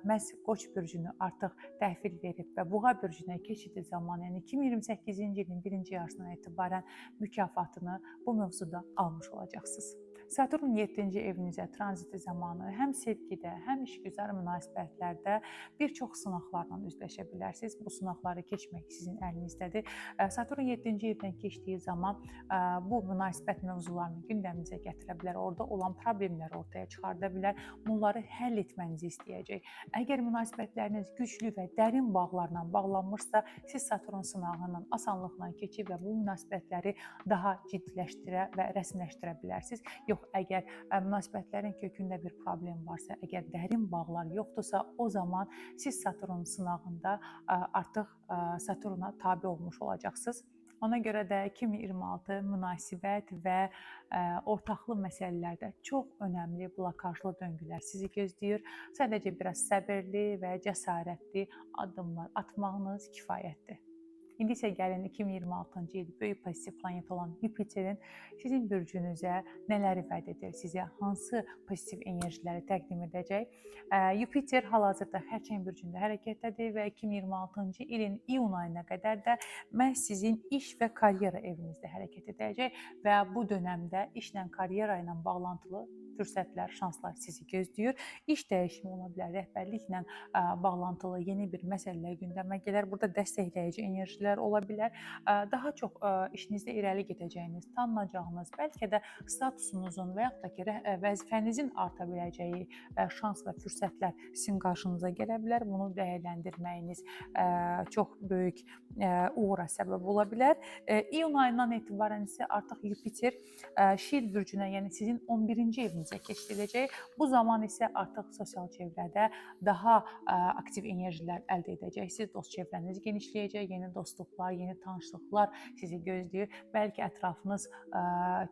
məhz Qoç bürcünü artıq təhvil verib və Buğa bürcünə keçidi zamanı, yəni 2028-ci ilin birinci yarısından etibarən mükafatını bu mövzuda almış olacaqsınız. Saturn 7-ci evinizə tranziti zamanı həm sevgidə, həm işgüzar münasibətlərdə bir çox sınaqlarla üzləşə bilərsiniz. Bu sınaqları keçmək sizin əlinizdədir. Saturn 7-ci evdən keçdiyi zaman bu münasibət mövzularını gündəmimizə gətirə bilər. Orada olan problemləri ortaya çıxarda bilər. Bunları həll etmənizi istəyəcək. Əgər münasibətləriniz güclü və dərin bağlarla bağlanmışsa, siz Saturn sınağından asanlıqla keçib və bu münasibətləri daha ciddiləşdirə və rəsmiləşdirə bilərsiniz. Yox, əgər münasibətlərin kökündə bir problem varsa, əgər dərin bağlar yoxdursa, o zaman siz Saturn sınağında artıq Saturna tabe olmuş olacaqsınız. Ona görə də 2026 münasibət və ortaqlı məsələlərdə çox önəmli blokajlı döngülər sizi gözləyir. Sadəcə biraz səbirli və cəsarətli addımlar atmağınız kifayətdir. İndi isə gəlin 2026-cı il böyük pozitiv planet olan Yupiterin sizin bürcünüzə nələri vəd edir, sizə hansı pozitiv enerjiləri təqdim edəcək. Yupiter hal-hazırda Xərçəng bürcündə hərəkətdədir və 2026-cı ilin iyun ayına qədər də məhz sizin iş və karyera evinizdə hərəkət edəcək və bu dönəmdə işlə, karyera ilə bağlantılı fürsətlər, şanslar sizi gözləyir. İş dəyişimi ola bilər, rəhbərliklə bağlantılı yeni bir məsələlər gündəmə gələr. Burada dəstəkləyici enerjilər ola bilər. Daha çox işinizdə irəli gedəcəyiniz, tanınacağınız, bəlkə də statusunuzun və yaxud da ki, vəzifənizin arta biləcəyi şans və fürsətlər sizin qarşınıza gələ bilər. Bunu dəyərləndirməyiniz çox böyük uğura səbəb ola bilər. İyun ayından etibarən isə artıq Yupiter Şir bürcünə, yəni sizin 11-ci evinizə keçid edəcək. Bu zaman isə artıq sosial çevrədə daha aktiv enerjilər əldə edəcəksiniz. Dost çevrəniz genişləyəcək, yeni dostluqlar, yeni tanışlıqlar sizi gözləyir. Bəlkə ətrafınız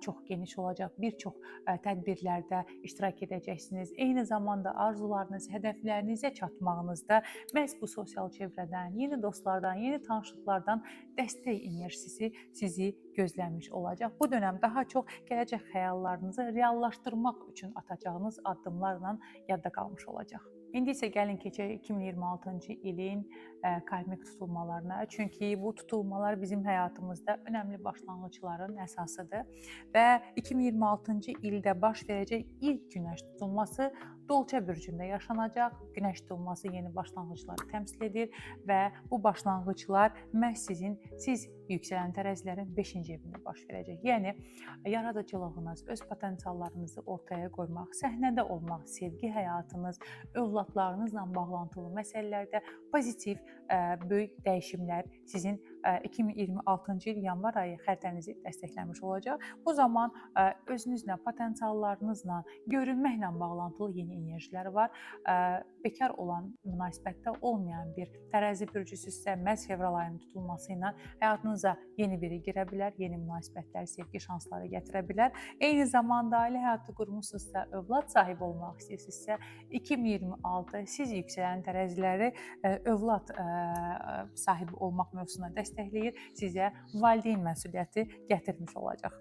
çox geniş olacaq, bir çox tədbirlərdə iştirak edəcəksiniz. Eyni zamanda arzularınız, hədəflərinizə çatmağınızda məhz bu sosial çevrədən, yeni dostlardan, yeni tanışlıqlardan dəstək enerjisi sizi gözləmiş olacaq. Bu dönəm daha çox gələcək xəyallarınızı reallaşdırmaq üçün atacağınız addımlarla yadda qalmış olacaq. İndi isə gəlin keçək 2026-cı ilin karmik tutulmalarına. Çünki bu tutulmalar bizim həyatımızda önəmli başlanğıcların əsasıdır və 2026-cı ildə baş verəcək ilk günəş tutulması Dolça bürcündə yaşanacaq. Günəş tutulması yeni başlanğıcları təmsil edir və bu başlanğıclar məhz siz yüksələn tərəzilərin 5-ci evində baş verəcək. Yəni yaradıcılığınız, öz potensiallarınızı ortaya qoymaq, səhnədə olmaq, sevgi həyatınız, övladlarınızla bağlantılı məsələlərdə pozitiv böyük dəyişimlər sizin 2026-cı il yanvar ayı xəritənizi dəstəkləmiş olacaq. Bu zaman özünüzlə, potensiallarınızla, görünməklə bağlantılı yeni enerjilər var. Bekar olan, münasibətdə olmayan bir tərəzi bürcüsüzsə, məhz fevral ayının tutulması ilə həyatınıza yeni biri girə bilər, yeni münasibətlər, sevgi şansları gətirə bilər. Eyni zamanda ailə həyatı qurmusunuzsa, övlad sahibi olmaq istəyirsinizsə, 2026 siz yüksələn tərəziləri övlad sahibi olmaq mövzusuna dəstəkləyir, sizə valideyn məsuliyyəti gətirmiş olacaq.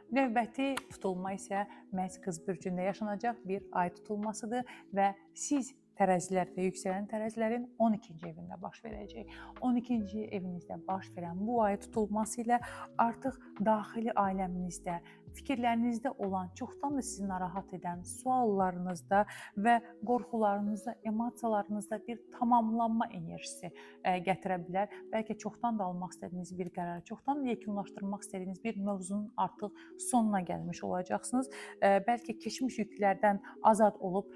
Növbəti tutulma isə məhz Qız bürcündə yaşanacaq bir ay tutulmasıdır və siz tərəzilər və yüksələn tərəzilərin 12-ci evində baş verəcək. 12-ci evinizdə baş verən bu ay tutulması ilə artıq daxili aləminizdə, fikirlərinizdə olan, çoxdan da sizi narahat edən suallarınızda və qorxularınızda, emosiyalarınızda bir tamamlanma enerjisi gətirə bilər. Bəlkə çoxdan da almaq istədiyiniz bir qərar, çoxdan da yekunlaşdırmaq istədiyiniz bir mövzunun artıq sonuna gəlmiş olacaqsınız. Bəlkə keçmiş yüklərdən azad olub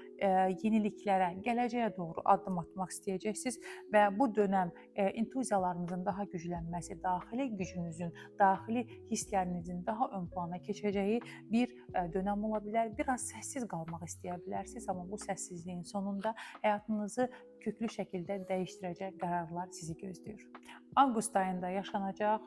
yeniliklərə, gələcəyə doğru addım atmaq istəyəcəksiniz və bu dönəm intuiziyalarınızın daha güclənməsi, daxili gücünüzün, daxili hisslərinizin daha ön plana keçəcəyi bir dönəm ola bilər. Biraz səssiz qalmaq istəyə bilərsiniz, amma bu səssizliyin sonunda həyatınızı köklü şəkildə dəyişdirəcək qərarlar sizi gözləyir. Avqust ayında yaşanacaq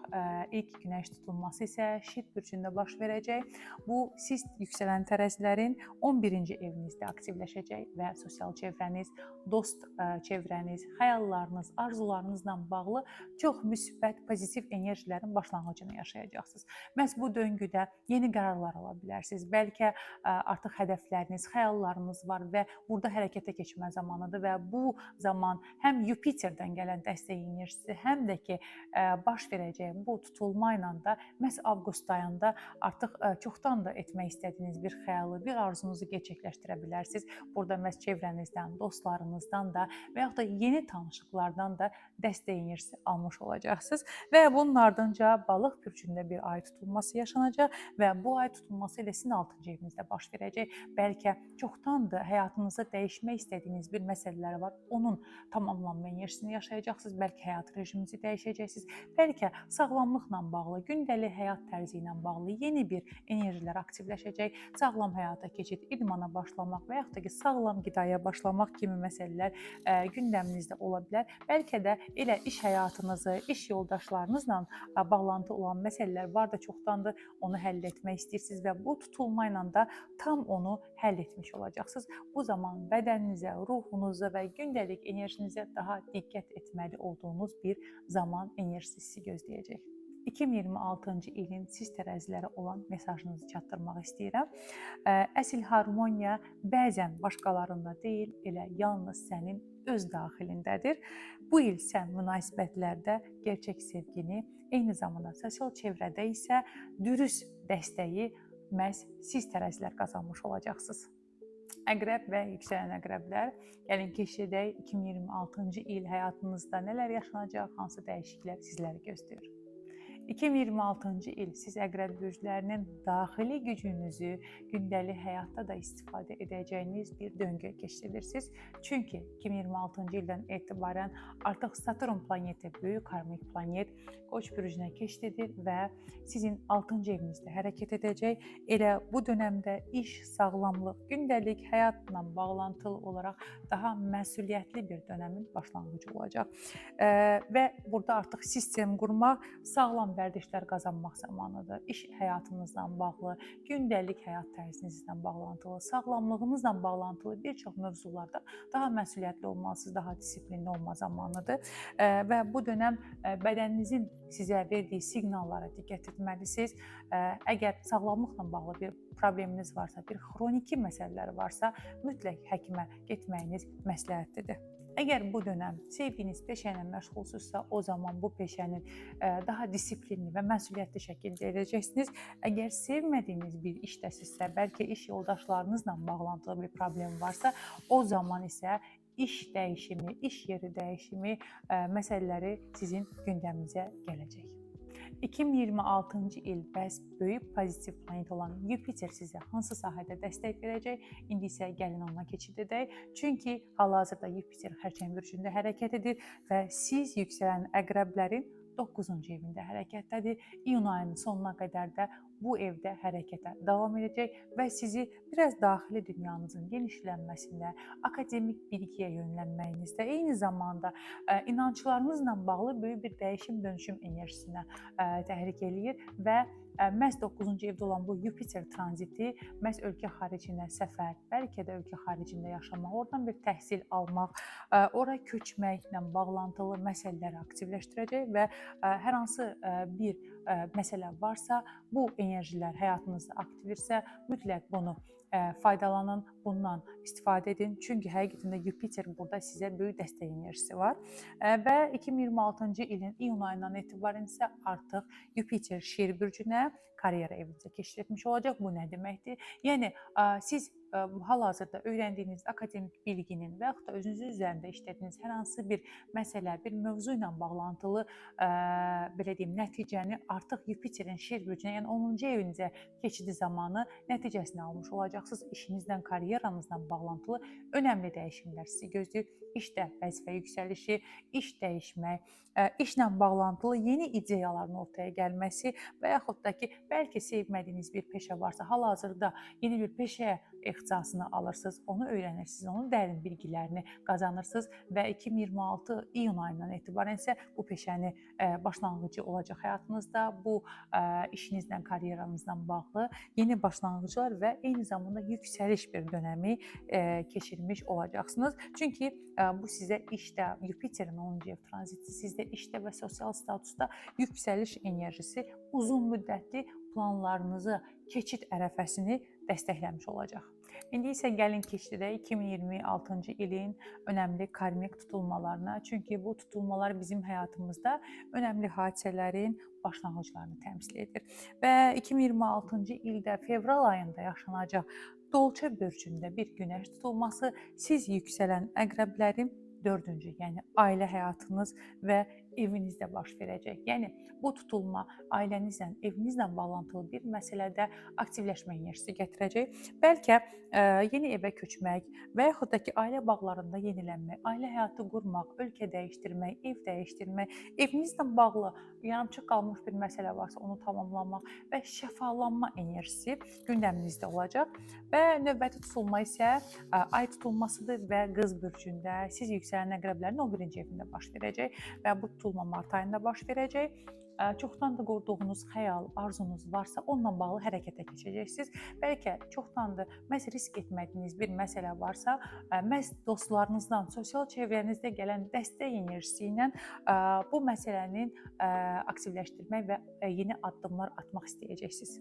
ilk günəş tutulması isə Şid bürcündə baş verəcək. Bu, siz yüksələn tərəzilərin 11-ci evinizdə aktivləşəcək və sosial çevrəniz, dost çevrəniz, xəyallarınız, arzularınızla bağlı çox müsbət, pozitiv enerjilərin başlanğıcını yaşayacaqsınız. Məhz bu döngüdə yeni qərarlar ala bilərsiniz. Bəlkə artıq hədəfləriniz, xəyallarınız var və burada hərəkətə keçmə zamanıdır və bu zaman həm Yupiterdən gələn dəstək enerjisi, həm də ki, baş verəcək bu tutulma ilə də məhz avqust ayında artıq çoxdan da etmək istədiyiniz bir xəyalı, bir arzunuzu gerçəkləşdirə bilərsiniz. Burada məhz çevrənizdən, dostlarınızdan da və yaxud da yeni tanışlıqlardan da dəstək enerjisi almış olacaqsınız. Və bunun ardınca Balıq bürcündə bir ay tutulması yaşanacaq və bu ay tutulması ilə sizin 6-cı evinizdə baş verəcək. Bəlkə çoxdandır həyatınızda dəyişmək istədiyiniz bir məsələlər var. Onun tamamlanma enerjisini yaşayacaqsınız. Bəlkə həyat rejiminizi dəyişəcəksiniz. Bəlkə sağlamlıqla bağlı, gündəlik həyat tərzi ilə bağlı yeni bir enerjilər aktivləşəcək. Sağlam həyata keçid, idmana başlamaq və yaxud da ki, sağlam qidaya başlamaq kimi məsələlər gündəminizdə ola bilər. Bəlkə də elə iş həyatınızı, iş yoldaşlarınızla bağlantı olan məsələlər var da çoxdandır, onu həll etmək istəyirsiniz və bu tutulma ilə də tam onu həll etmiş olacaqsınız. Bu zaman bədəninizə, ruhunuza və gündəlik enerjinizə daha diqqət etməli olduğunuz bir zaman enerjisi sizi gözləyəcək. 2026-cı ilin siz tərəzilərə olan mesajınızı çatdırmaq istəyirəm. Əsl harmoniya bəzən başqalarında deyil, elə yalnız sənin öz daxilindədir. Bu il sən münasibətlərdə gerçək sevgini, eyni zamanda sosial çevrədə isə dürüst dəstəyi məhz siz tərəzilər qazanmış olacaqsınız. Əqrəb və yüksələn əqrəblər, gəlin keçirdək 2026-cı il həyatınızda nələr yaşanacaq, hansı dəyişikliklər sizləri gözləyir. 2026-cı il siz əqrəb bürclərinin daxili gücünüzü gündəlik həyatda da istifadə edəcəyiniz bir döngü keçirirsiniz. Çünki 2026-cı ildən etibarən artıq Saturn planeti, böyük karmik planet Qoç bürcünə keçidir və sizin 6-cı evinizdə hərəkət edəcək. Elə bu dönəmdə iş, sağlamlıq, gündəlik həyatla bağlantılı olaraq daha məsuliyyətli bir dönəmin başlanğıcı olacaq. Və burada artıq sistem qurmaq, sağlam vərdişlər qazanmaq zamanıdır. İş həyatınızla bağlı, gündəlik həyat tərzinizlə bağlantılı, sağlamlığınızla bağlantılı bir çox mövzularda daha məsuliyyətli olmalısınız, daha disiplinli olma zamanıdır. Və bu dönəm bədəninizin sizə verdiyi siqnallara diqqət etməlisiniz. Əgər sağlamlıqla bağlı bir probleminiz varsa, bir xroniki məsələlər varsa, mütləq həkimə getməyiniz məsləhətlidir. Əgər bu dönəm sevdiyiniz peşə ilə məşğulsunuzsa, o zaman bu peşənin daha disiplinli və məsuliyyətli şəkildə edəcəksiniz. Əgər sevmədiyiniz bir işdəsinizsə, bəlkə iş yoldaşlarınızla bağlantılı bir problem varsa, o zaman isə iş dəyişimi, iş yeri dəyişimi məsələləri sizin gündəminizə gələcək. 2026-cı il bəs böyük pozitiv planet olan Yupiter sizə hansı sahədə dəstək verəcək? İndi isə gəlin ona keçid edək. Çünki hal-hazırda Yupiter Xərçəng bürcündə hərəkət edir və siz yüksələn əqrəblərin 9-cu evində hərəkətdədir. İyun ayının sonuna qədər də bu evdə hərəkətə davam edəcək və sizi biraz daxili dünyanızın genişlənməsində, akademik bilgiyə yönlənməyinizdə, eyni zamanda inanclarınızla bağlı böyük bir dəyişim dönüşüm enerjisinə təhrik eləyir və məhz 9-cu evdə olan bu Yupiter tranziti məhz ölkə xaricində səfər, bəlkə də ölkə xaricində yaşamaq, oradan bir təhsil almaq, ora köçməklə bağlantılı məsələləri aktivləşdirəcək və hər hansı bir məsələ varsa, bu enerjilər həyatınızda aktivdirsə, mütləq bunu faydalanın, bundan istifadə edin. Çünki həqiqətən də Yupiter burada sizə böyük dəstək enerjisi var. Və 2026-cı ilin iyun ayından etibarən isə artıq Yupiter Şir bürcünə, karyera evinizə keçid etmiş olacaq. Bu nə deməkdir? Yəni siz hal-hazırda öyrəndiyiniz akademik bilginin və yaxud da özünüzün üzərində işlədiyiniz hər hansı bir məsələ, bir mövzu ilə bağlantılı belə deyim, nəticəni artıq Yupiterin Şir bürcünə, yəni 10-cu evinizə keçidi zamanı nəticəsini almış olacaqsınız. İşinizlə, karyeranızla bağlantılı önəmli dəyişimlər sizi gözləyir. İşdə vəzifə yüksəlişi, iş dəyişmək, işlə bağlantılı yeni ideyaların ortaya gəlməsi və yaxud da ki, bəlkə sevmədiyiniz bir peşə varsa, hal-hazırda yeni bir peşəyə ixtisasını alırsınız, onu öyrənirsiniz, onun dərin bilgilərini qazanırsınız və 2026 iyun ayından etibarən isə bu peşəni başlanğıcı olacaq həyatınızda. Bu işinizlə, karyeranızla bağlı yeni başlanğıclar və eyni zamanda yüksəliş bir dönəmi keçirmiş olacaqsınız. Çünki bu sizə işdə, Yupiterin 10-cu ev tranziti sizdə işdə və sosial statusda yüksəliş enerjisi, uzun müddətli planlarınızı, keçid ərəfəsini dəstəkləmiş olacaq. İndi isə gəlin keçid edək 2026-cı ilin önəmli karmik tutulmalarına. Çünki bu tutulmalar bizim həyatımızda önəmli hadisələrin başlanğıclarını təmsil edir. Və 2026-cı ildə fevral ayında yaşanacaq Dolça bürcündə bir günəş tutulması siz yüksələn əqrəblərin 4-cü, yəni ailə həyatınız və evinizdə baş verəcək. Yəni bu tutulma ailənizlə, evinizlə bağlantılı bir məsələdə aktivləşmə enerjisi gətirəcək. Bəlkə yeni evə köçmək və yaxud da ki, ailə bağlarında yenilənmək, ailə həyatı qurmaq, ölkə dəyişdirmək, ev dəyişdirmək, evinizlə bağlı yarımçıq qalmış bir məsələ varsa onu tamamlamaq və şəfalanma enerjisi gündəminizdə olacaq. Və növbəti tutulma isə ay tutulmasıdır və Qız bürcündə siz yüksələn əqrəblərin 11-ci evində baş verəcək və bu tutulma mart ayında baş verəcək. Çoxdandır qurduğunuz xəyal, arzunuz varsa onunla bağlı hərəkətə keçəcəksiniz. Bəlkə çoxdandır məhz risk etmədiyiniz bir məsələ varsa, məhz dostlarınızdan, sosial çevrənizdə gələn dəstək enerjisi ilə bu məsələni aktivləşdirmək və yeni addımlar atmaq istəyəcəksiniz.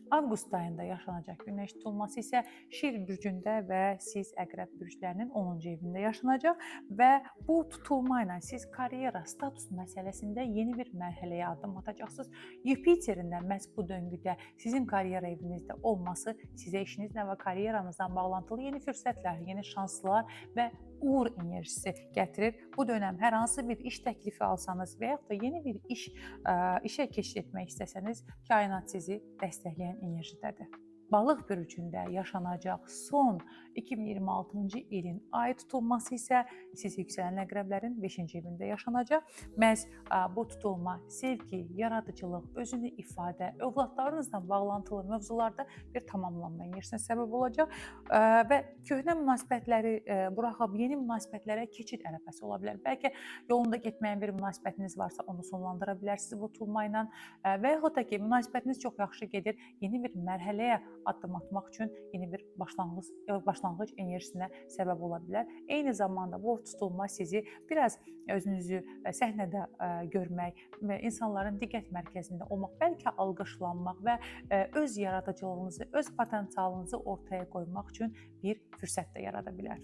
Avqust ayında yaşanacaq günəş tutulması isə Şir bürcündə və siz əqrəb bürclərinin 10-cu evində yaşanacaq və bu tutulma ilə siz karyera, status məsələsində yeni bir mərhələyə addım atacaqsınız. Yupiterin də məhz bu döngüdə sizin karyera evinizdə olması sizə işinizlə və karyeranızla bağlantılı yeni fürsətlər, yeni şanslar və uğur enerjisi gətirir. Bu dönəm hər hansı bir iş təklifi alsanız və yaxud da yeni bir işə keçid etmək istəsəniz, kainat sizi dəstəkləyən enerjidədir. Balıq bürcündə yaşanacaq son 2026-cı ilin ay tutulması isə siz yüksələn əqrəblərin 5-ci evində yaşanacaq. Məhz bu tutulma sevgi, yaradıcılıq, özünü ifadə, övladlarınızla bağlantılı mövzularda bir tamamlanma enerjisinə səbəb olacaq və köhnə münasibətləri buraxıb yeni münasibətlərə keçid ərəfəsi ola bilər. Bəlkə yolunda getməyən bir münasibətiniz varsa onu sonlandıra bilərsiniz bu tutulma ilə və yaxud da ki, münasibətiniz çox yaxşı gedir, yeni bir mərhələyə addım atmaq üçün yeni bir başlanğıc enerjisinə səbəb ola bilər. Eyni zamanda bu tutulma sizi biraz özünüzü səhnədə görmək, insanların diqqət mərkəzində olmaq, bəlkə alqışlanmaq və öz yaradıcılığınızı, öz potensialınızı ortaya qoymaq üçün bir fürsət də yarada bilər.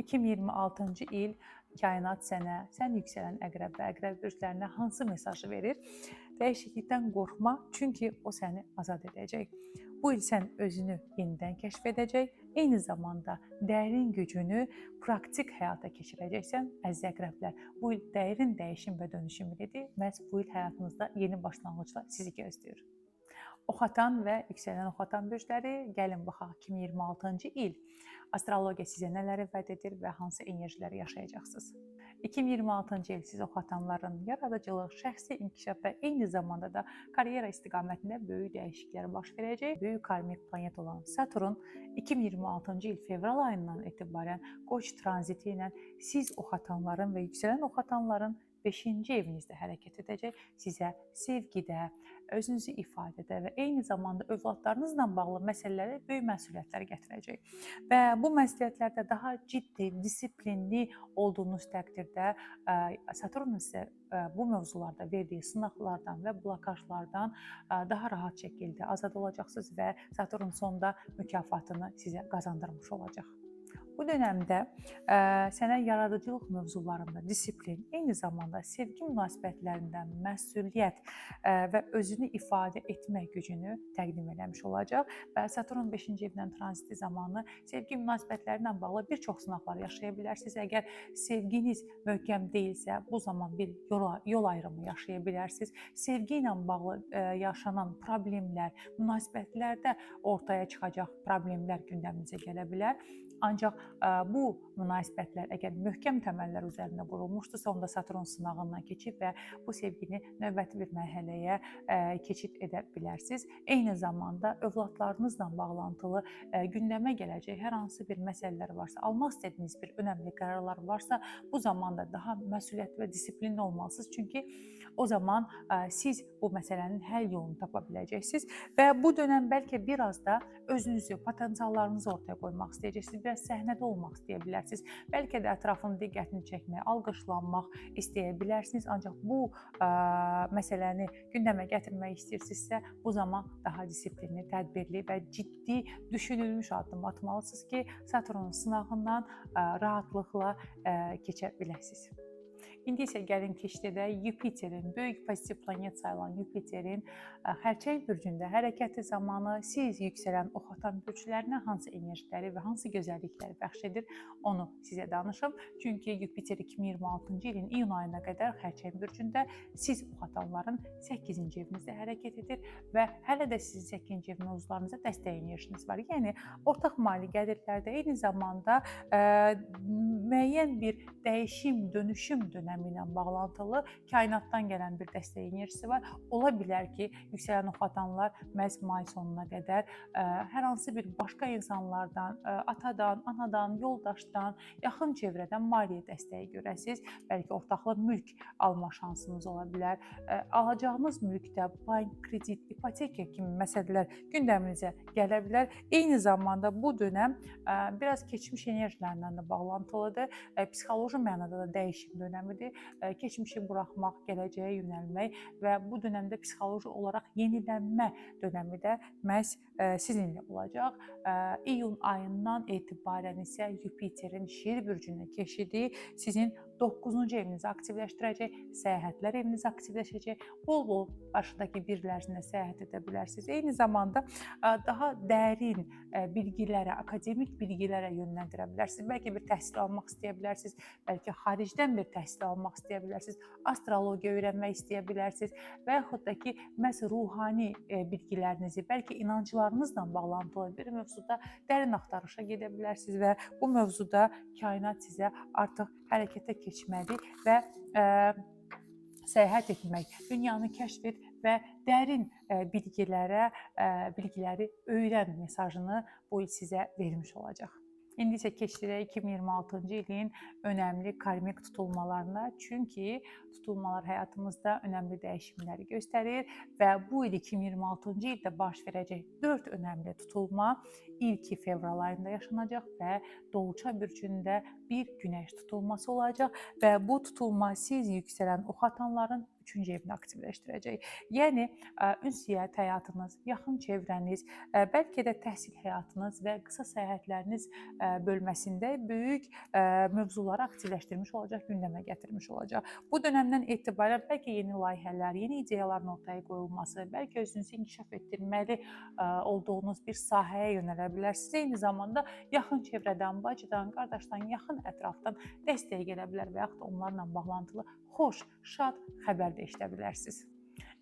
2026-cı il kainat sənə, sən yüksələn əqrəb və əqrəb bürclərinə hansı mesajı verir? Dəyişiklikdən qorxma, çünki o səni azad edəcək. Bu il sən özünü yenidən kəşf edəcək, eyni zamanda dərin gücünü praktik həyata keçirəcəksən, əziz əqrəblər. Bu il dərin dəyişim və dönüşüm ilidir. Məhz bu il həyatınızda yeni başlanğıclar sizi gözləyir. Oxatan və yüksələn oxatan bürcləri, gəlin baxaq 2026-cı il astrologiya sizə nələri vəd edir və hansı enerjiləri yaşayacaqsınız. 2026-cı il siz oxatanların yaradıcılıq, şəxsi inkişaf və eyni zamanda da karyera istiqamətində böyük dəyişikliklər baş verəcək. Böyük karmik planet olan Saturn 2026-cı il fevral ayından etibarən Qoç tranziti ilə siz oxatanların və yüksələn oxatanların 5-ci evinizdə hərəkət edəcək, sizə sevgidə, özünüzü ifadədə və eyni zamanda övladlarınızla bağlı məsələlərə böyük məsuliyyətlər gətirəcək. Və bu məsuliyyətlərdə daha ciddi, disiplinli olduğunuz təqdirdə Saturnun sizə bu mövzularda verdiyi sınaqlardan və blokajlardan daha rahat şəkildə azad olacaqsınız və Saturn sonda mükafatını sizə qazandırmış olacaq. Bu dönəmdə sənə yaradıcılıq mövzularında disiplin, eyni zamanda sevgi münasibətlərində məsuliyyət və özünü ifadə etmək gücünü təqdim eləmiş olacaq və Saturn 5-ci evdən tranziti zamanı sevgi münasibətləri ilə bağlı bir çox sınaqlar yaşaya bilərsiniz. Əgər sevginiz möhkəm deyilsə, bu zaman bir yol ayrımı yaşaya bilərsiniz. Sevgi ilə bağlı yaşanan problemlər, münasibətlərdə ortaya çıxacaq problemlər gündəmimizə gələ bilər. Ancaq bu münasibətlər əgər möhkəm təməllər üzərində qurulmuşdursa, onda Saturn sınağından keçib və bu sevgini növbəti bir mərhələyə keçid edə bilərsiniz. Eyni zamanda övladlarınızla bağlantılı gündəmə gələcək hər hansı bir məsələlər varsa, almaq istədiyiniz bir önəmli qərarlar varsa, bu zamanda daha məsuliyyətli və disiplinli olmalısınız. Çünki o zaman siz bu məsələnin həll yolunu tapa biləcəksiniz və bu dönəm bəlkə biraz da özünüzü, potensiallarınızı ortaya qoymaq istəyəcəksiniz, biraz səhnədə olmaq istəyə bilərsiniz. Bəlkə də ətrafın diqqətini çəkmək, alqışlanmaq istəyə bilərsiniz. Ancaq bu məsələni gündəmə gətirmək istəyirsinizsə, bu zaman daha disiplinli, tədbirli və ciddi düşünülmüş addım atmalısınız ki, Saturnun sınağından rahatlıqla keçə biləsiniz. İndi isə gəlin keçiddə Yupiterin, böyük pozitiv planet sayılan Yupiterin xərçəng bürcündə hərəkəti zamanı siz yüksələn oxatan bürclərinə hansı enerjiləri və hansı gözəllikləri bəxş edir, onu sizə danışım. Çünki Yupiter 2026-cı ilin iyun ayına qədər xərçəng bürcündə siz oxatanların 8-ci evinizdə hərəkət edir və hələ də sizin 8-ci ev mövzularınıza dəstək enerjiniz var. Yəni, ortaq mali gəlirlərdə eyni zamanda müəyyən bir dəyişim, dönüşüm dönəmi ilə bağlantılı kainatdan gələn bir dəstək enerjisi var. Ola bilər ki, yüksələn oxatanlar məhz may sonuna qədər hər hansı bir başqa insanlardan, atadan, anadan, yoldaşdan, yaxın çevrədən maliyyə dəstəyi görəsiniz. Bəlkə ortaqlı mülk alma şansınız ola bilər. Alacağınız mülkdə bank, kredit, ipoteka kimi məsələlər gündəminizə gələ bilər. Eyni zamanda bu dönəm biraz keçmiş enerjilərlə də bağlantılıdır. Psixoloji mənada da dəyişim dönəmidir. Keçmişi buraxmaq, gələcəyə yönəlmək və bu dönəmdə psixoloji olaraq yenilənmə dönəmi də məhz sizinlə olacaq. İyun ayından etibarən isə Yupiterin Şir bürcünə keçidi sizin 9-cu evinizi aktivləşdirəcək, səyahətlər eviniz aktivləşəcək, bol-bol qarşıdakı birilərinə səyahət edə bilərsiniz. Eyni zamanda daha dərin bilgilərə, akademik bilgilərə yönləndirə bilərsiniz. Bəlkə bir təhsil almaq istəyə bilərsiniz, bəlkə xaricdən bir təhsil almaq istəyə bilərsiniz, astrologiya öyrənmək istəyə bilərsiniz və yaxud da ki, məhz ruhani bilgilərinizi, bəlkə inanclarınızla bağlantılı bir mövzuda dərin axtarışa gedə bilərsiniz və bu mövzuda kainat sizə artıq hərəkətə keçməli və səyahət etmək, dünyanı kəşf et və dərin bilgiləri öyrən mesajını bu il sizə vermiş olacaq. İndi isə keçirik 2026-cı ilin önəmli karmik tutulmalarına. Çünki tutulmalar həyatımızda önəmli dəyişimləri göstərir və bu il 2026-cı ildə baş verəcək 4 önəmli tutulma ilki fevral ayında yaşanacaq və Doğuça bürcündə bir günəş tutulması olacaq və bu tutulma siz yüksələn oxatanların 3-cü evini aktivləşdirəcək. Yəni, ünsiyyət həyatınız, yaxın çevrəniz, bəlkə də təhsil həyatınız və qısa səyahətləriniz bölməsində böyük mövzuları aktivləşdirmiş olacaq, gündəmə gətirmiş olacaq. Bu dönəmdən etibarən bəlkə yeni layihələr, yeni ideyaların ortaya qoyulması, bəlkə özünüzü inkişaf etdirməli olduğunuz bir sahəyə yönələ bilərsiniz. Eyni zamanda yaxın çevrədən, bacıdan, qardaşdan, yaxın ətrafdan dəstək gələ bilər və yaxud da onlarla bağlantılı xoş, şad xəbər də eşidə bilərsiniz.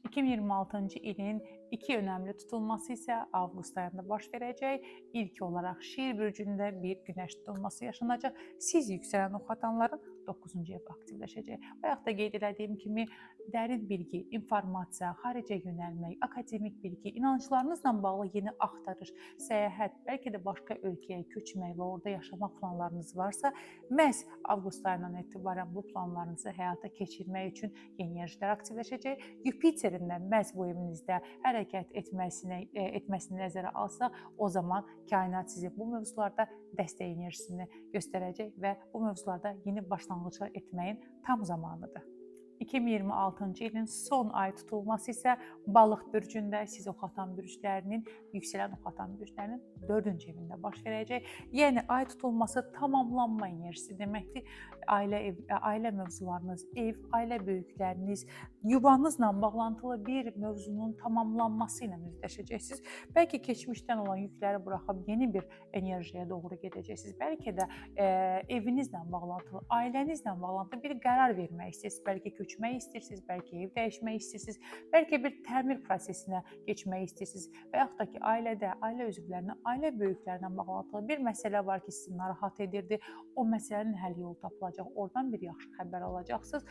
2026-cı ilin 2 önəmli tutulması isə avqust ayında baş verəcək. İlk olaraq Şir bürcündə bir günəş tutulması yaşanacaq. Siz yüksələn oxatanların 9-cu ev aktivləşəcək. Bayaq da qeyd etdiyim kimi dərin bilgi, informasiya, xaricə yönəlmək, akademik bilgi, inanclarınızla bağlı yeni axtarış, səyahət, bəlkə də başqa ölkəyə köçmək və orada yaşamaq planlarınız varsa, məhz avqust ayından etibarən bu planlarınızı həyata keçirmək üçün yeni enerjilər aktivləşəcək. Yupiterin də məhz bu evinizdə hərəkət etməsini nəzərə alsaq, o zaman kainat sizi bu mövzularda dəstək enerjisini göstərəcək və bu mövzularda yeni başlanğıclar etməyin tam zamanıdır. 2026-cı ilin son ay tutulması isə Balıq bürcündə siz oxatan bürclərinin, yüksələn oxatan bürclərinin 4-cü evində baş verəcək. Yəni, ay tutulması tamamlanma enerjisi deməkdir. Ailə mövzularınız, ev, ailə böyükləriniz, yuvanızla bağlantılı bir mövzunun tamamlanması ilə üzləşəcəksiniz. Bəlkə keçmişdən olan yükləri buraxıb yeni bir enerjiyə doğru gedəcəksiniz. Bəlkə də evinizlə bağlantılı, ailənizlə bağlantılı bir qərar vermək istəyirsiniz. Bəlkə köçmək istəyirsiniz, bəlkə ev dəyişmək istəyirsiniz, bəlkə bir təmir prosesinə keçmək istəyirsiniz və yaxud da ki, ailədə, ailə üzvlərinə, ailə böyüklərinə bağlantılı bir məsələ var ki, sizi narahat edirdi. O məsələnin həll yolu tapılacaq. Oradan bir yaxşı xəbər alacaqsınız.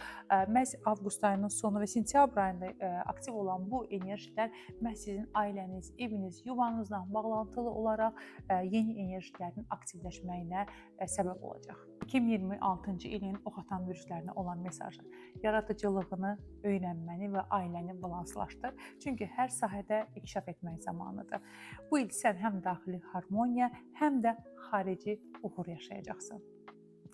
Məhz avqust ayının sonu və sentyabr ayında aktiv olan bu enerjilər məhz sizin ailəniz, eviniz, yuvanızla bağlantılı olaraq yeni enerjilərin aktivləşməyinə səbəb olacaq. 2026-cı ilin oxatan bürclərinə olan mesajı: yaradıcılığını, öyrənməni və ailəni balanslaşdır. Çünki hər sahədə inkişaf etmək zamanıdır. Bu il sən həm daxili harmoniya, həm də xarici uğur yaşayacaqsan.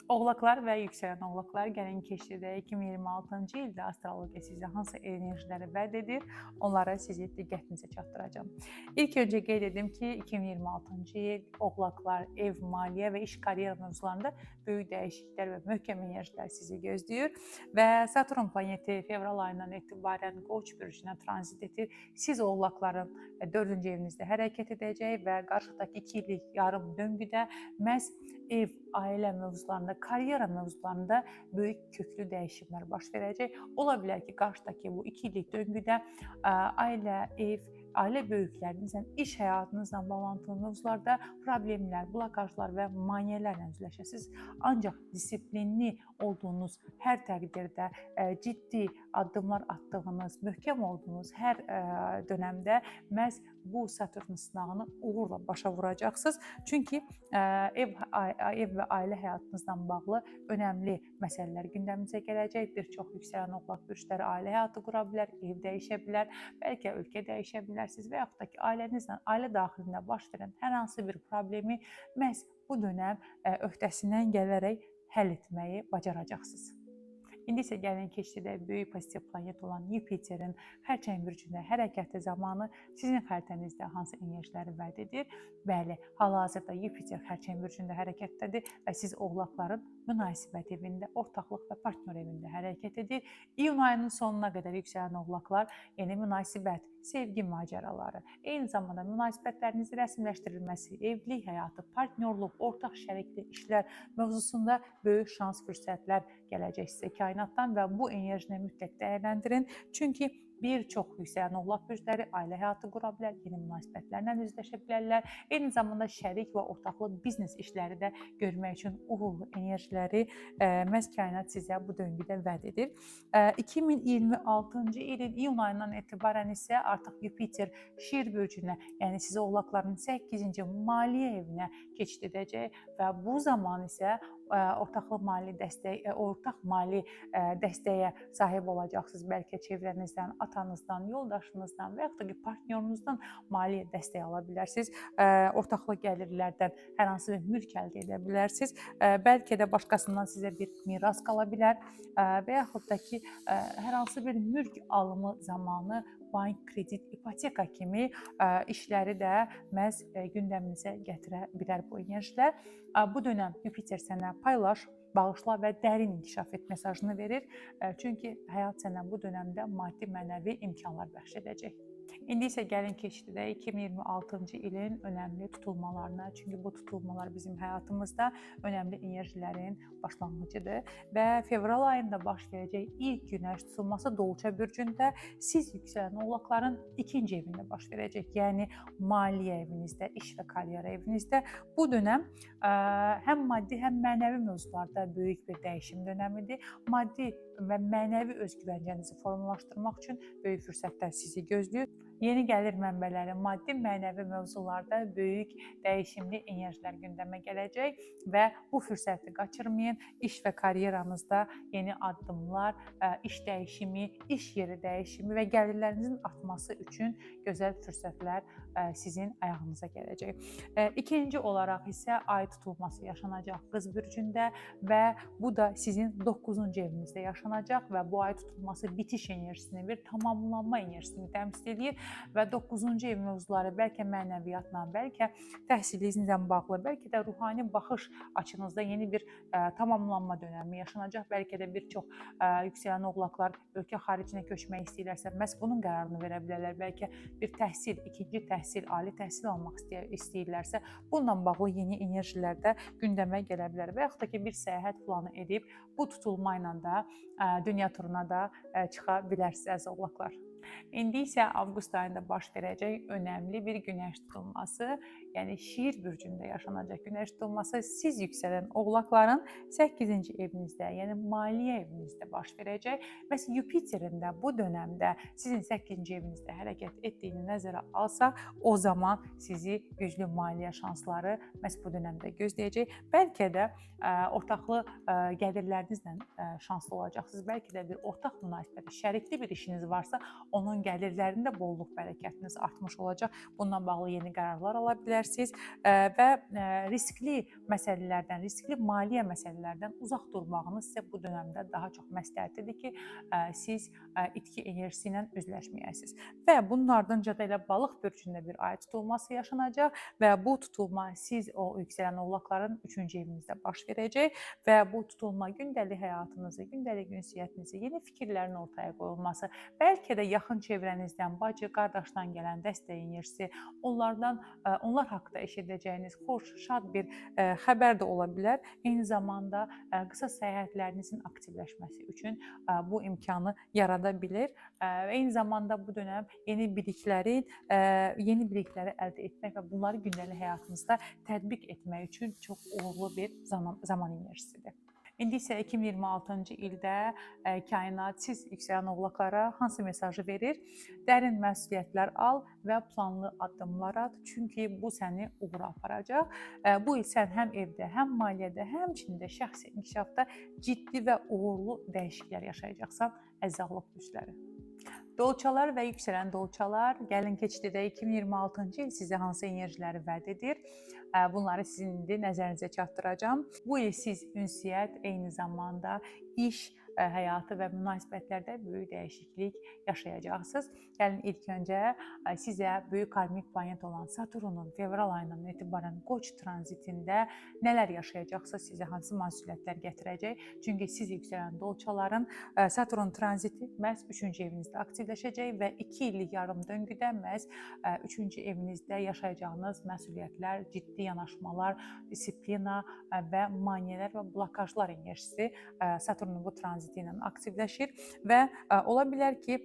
Oğlaqlar və yüksələn oğlaqlar gəlin keçidə 2026-cı ildə astrologiya sizə hansı enerjiləri vəd edir, onları sizi diqqətinizə çatdıracağam. İlk öncə qeyd edim ki, 2026-cı il oğlaqlar, ev, maliyyə və iş karyera mövzularında böyük dəyişikliklər və möhkəm enerjilər sizi gözləyir və Saturn planeti fevral ayından etibarən Qoç bürcünə tranzit edir. Siz oğlaqların 4-cü evinizdə hərəkət edəcək və qarşıdakı 2 illik yarım döngüdə məhz ev, ailə mövzularında, karyera mövzularında böyük köklü dəyişimlər baş verəcək. Ola bilər ki, qarşıdakı bu 2 illik döngüdə ailə, ev, ailə böyüklərinizlə, iş həyatınızla bağlantılı mövzularda problemlər, blokajlar və maneələrlə üzləşəsiniz. Ancaq disiplinli olduğunuz hər təqdirdə, ciddi addımlar atdığınız, möhkəm olduğunuz hər dönəmdə məhz bu Saturn sınağını uğurla başa vuracaqsınız. Çünki ev və ailə həyatınızla bağlı önəmli məsələlər gündəmimizə gələcək. Bir çox yüksələn oğlaq bürcləri ailə həyatı qura bilər, ev dəyişə bilər, bəlkə ölkə dəyişə bilərsiniz və yaxud da ki, ailənizlə, ailə daxilində baş verən hər hansı bir problemi məhz bu dönəm öhdəsindən gələrək həll etməyi bacaracaqsınız. İndi isə gəlin keçidə böyük pozitiv planet olan Yupiterin Xərçəng bürcündə hərəkəti zamanı sizin xəritənizdə hansı enerjiləri vəd edir? Bəli, hal-hazırda Yupiter Xərçəng bürcündə hərəkətdədir və siz oğlaqların münasibət evində, ortaqlıq və partnyor evində hərəkət edir. İyun ayının sonuna qədər yüksələn oğlaqlar yeni münasibət, sevgi macəraları, eyni zamanda münasibətlərinizin rəsmiləşdirilməsi, evlilik həyatı, partnyorluq, ortaq şərikli işlər mövzusunda böyük şans, fürsətlər gələcək sizə kainatdan və bu enerjini mütləq dəyərləndirin. Çünki bir çox yüksələn oğlaq bürcləri ailə həyatı qura bilər, yeni münasibətlərlə üzləşə bilərlər. Eyni zamanda şərik və ortaqlı biznes işləri də görmək üçün uğurlu enerjiləri məhz kainat sizə bu döngüdə vəd edir. 2026-cı ilin iyun ayından etibarən isə artıq Yupiter Şir bürcünə, yəni sizə oğlaqların 8-ci maliyyə evinə keçid edəcək və bu zaman isə ortaq mali dəstəyə sahib olacaqsınız. Bəlkə çevrənizdən, atanızdan, yoldaşınızdan və yaxud da ki, partnyorunuzdan maliyyə dəstək ala bilərsiniz. Ortaqlı gəlirlərdən hər hansı bir mülk əldə edə bilərsiniz. Bəlkə də başqasından sizə bir miras qala bilər və yaxud da ki, hər hansı bir mülk alımı zamanı bank, kredit, ipoteka kimi işləri də məhz gündəmimizə gətirə bilər bu enerjilər. Bu dönəm Yupiter sənə paylaş, bağışla və dərin inkişaf et mesajını verir. Çünki həyat sənə bu dönəmdə maddi, mənəvi imkanlar bəxş edəcək. İndi isə gəlin keçidə 2026-cı ilin önəmli tutulmalarına, çünki bu tutulmalar bizim həyatımızda önəmli enerjilərin başlanğıcıdır və fevral ayında baş verəcək ilk günəş tutulması Dolça bürcündə siz yüksələn oğlaqların 2-ci evində baş verəcək. Yəni maliyyə evinizdə, iş və karyera evinizdə bu dönəm həm maddi, həm mənəvi mövzularda böyük bir dəyişim dönəmidir. Maddi və mənəvi özgüvəncənizi formalaşdırmaq üçün böyük fürsətlər sizi gözləyir. Yeni gəlir mənbələri, maddi, mənəvi mövzularda böyük dəyişimli enerjilər gündəmə gələcək və bu fürsəti qaçırmayın. İş və karyeranızda yeni addımlar, iş dəyişimi, iş yeri dəyişimi və gəlirlərinizin artması üçün gözəl fürsətlər sizin ayağınıza gələcək. İkinci olaraq isə ay tutulması yaşanacaq Qız bürcündə və bu da sizin 9-cu evinizdə yaşanacaq və bu ay tutulması bitiş enerjisini, bir tamamlanma enerjisini təmsil edir və 9-cu ev mövzuları bəlkə mənəviyyatla, bəlkə təhsilinizlə bağlı, bəlkə də ruhani baxış açınızda yeni bir tamamlanma dönəmi yaşanacaq. Bəlkə də bir çox yüksələn oğlaqlar ölkə xaricinə köçmək istəyirlərsə, məhz bunun qərarını verə bilərlər. Bəlkə bir təhsil, ikinci təhsil, ali təhsil almaq istəyirlərsə, bununla bağlı yeni enerjilər də gündəmə gələ bilər. Və yaxud da ki, bir səyahət planı edib bu tutulma ilə də dünya turuna da çıxa bilərsiniz əziz oğlaqlar. İndi isə avqust ayında baş verəcək önəmli bir günəş tutulması, yəni Şir bürcündə yaşanacaq günəş tutulması siz yüksələn oğlaqların 8-ci evinizdə, yəni maliyyə evinizdə baş verəcək. Məhz Yupiterin də bu dönəmdə sizin 8-ci evinizdə hərəkət etdiyini nəzərə alsaq, o zaman sizi güclü maliyyə şansları məhz bu dönəmdə gözləyəcək. Bəlkə də ortaqlı gəlirlərinizlə şanslı olacaqsınız. Bəlkə də bir ortaq münasibəti, şərikli bir işiniz varsa, onun gəlirlərində bolluq, bərəkətiniz artmış olacaq. Bununla bağlı yeni qərarlar ala bilərsiniz. bilərsiniz və riskli məsələlərdən, riskli maliyyə məsələlərdən uzaq durmağınız sizə bu dövrdə daha çox məsləhətlidir ki, siz itki enerjisi ilə üzləşməyəsiniz. Və bunun ardınca da elə balıq bürcündə bir ay tutulması yaşanacaq və bu tutulma siz o yüksələn oğlaqların 3-cü evinizdə baş verəcək və bu tutulma gündəlik həyatınızı, gündəlik ünsiyyətinizi, yeni fikirlərin ortaya qoyulması, bəlkə də yaxın çevrənizdən, bacı, qardaşdan gələn dəstək enerjisi, onlar haqqında eşidəcəyiniz xoş, şad bir xəbər də ola bilər. Eyni zamanda qısa səyahətlərinizin aktivləşməsi üçün bu imkanı yarada bilir. Eyni zamanda bu dönəm yeni bilikləri əldə etmək və bunları gündəlik həyatınızda tətbiq etmək üçün çox uğurlu bir zaman enerjisidir. İndi isə 2026-cı ildə kainat siz yüksələn oğlaqlara hansı mesajı verir? Dərin məsuliyyətlər al və planlı addımlar at, çünki bu səni uğura aparacaq. Bu il sən həm evdə, həm maliyyədə, həmçinin də şəxsi inkişafda ciddi və uğurlu dəyişikliklər yaşayacaqsan, əziz ağlıq gücləri. Dolçalar və yüksələn dolçalar, gəlin keçiddə 2026-cı il sizə hansı enerjiləri vəd edir? Bunları sizin indi nəzərinizə çatdıracağam. Bu il siz ünsiyyət, eyni zamanda iş həyatı və münasibətlərdə böyük dəyişiklik yaşayacaqsınız. Gəlin ilk öncə sizə böyük karmik planet olan Saturnun fevral ayından etibarən Qoç tranzitində nələr yaşayacaqsa sizə hansı məsuliyyətlər gətirəcək. Çünki siz yüksələn dolçaların Saturn tranziti məhz 3-cü evinizdə aktivləşəcək və 2 illik yarım döngüdə məhz 3-cü evinizdə yaşayacağınız məsuliyyətlər, ciddi yanaşmalar, disiplina və maneələr və blokajlar enerjisi Saturnun bu tranziti ilə aktivləşir və ola bilər ki,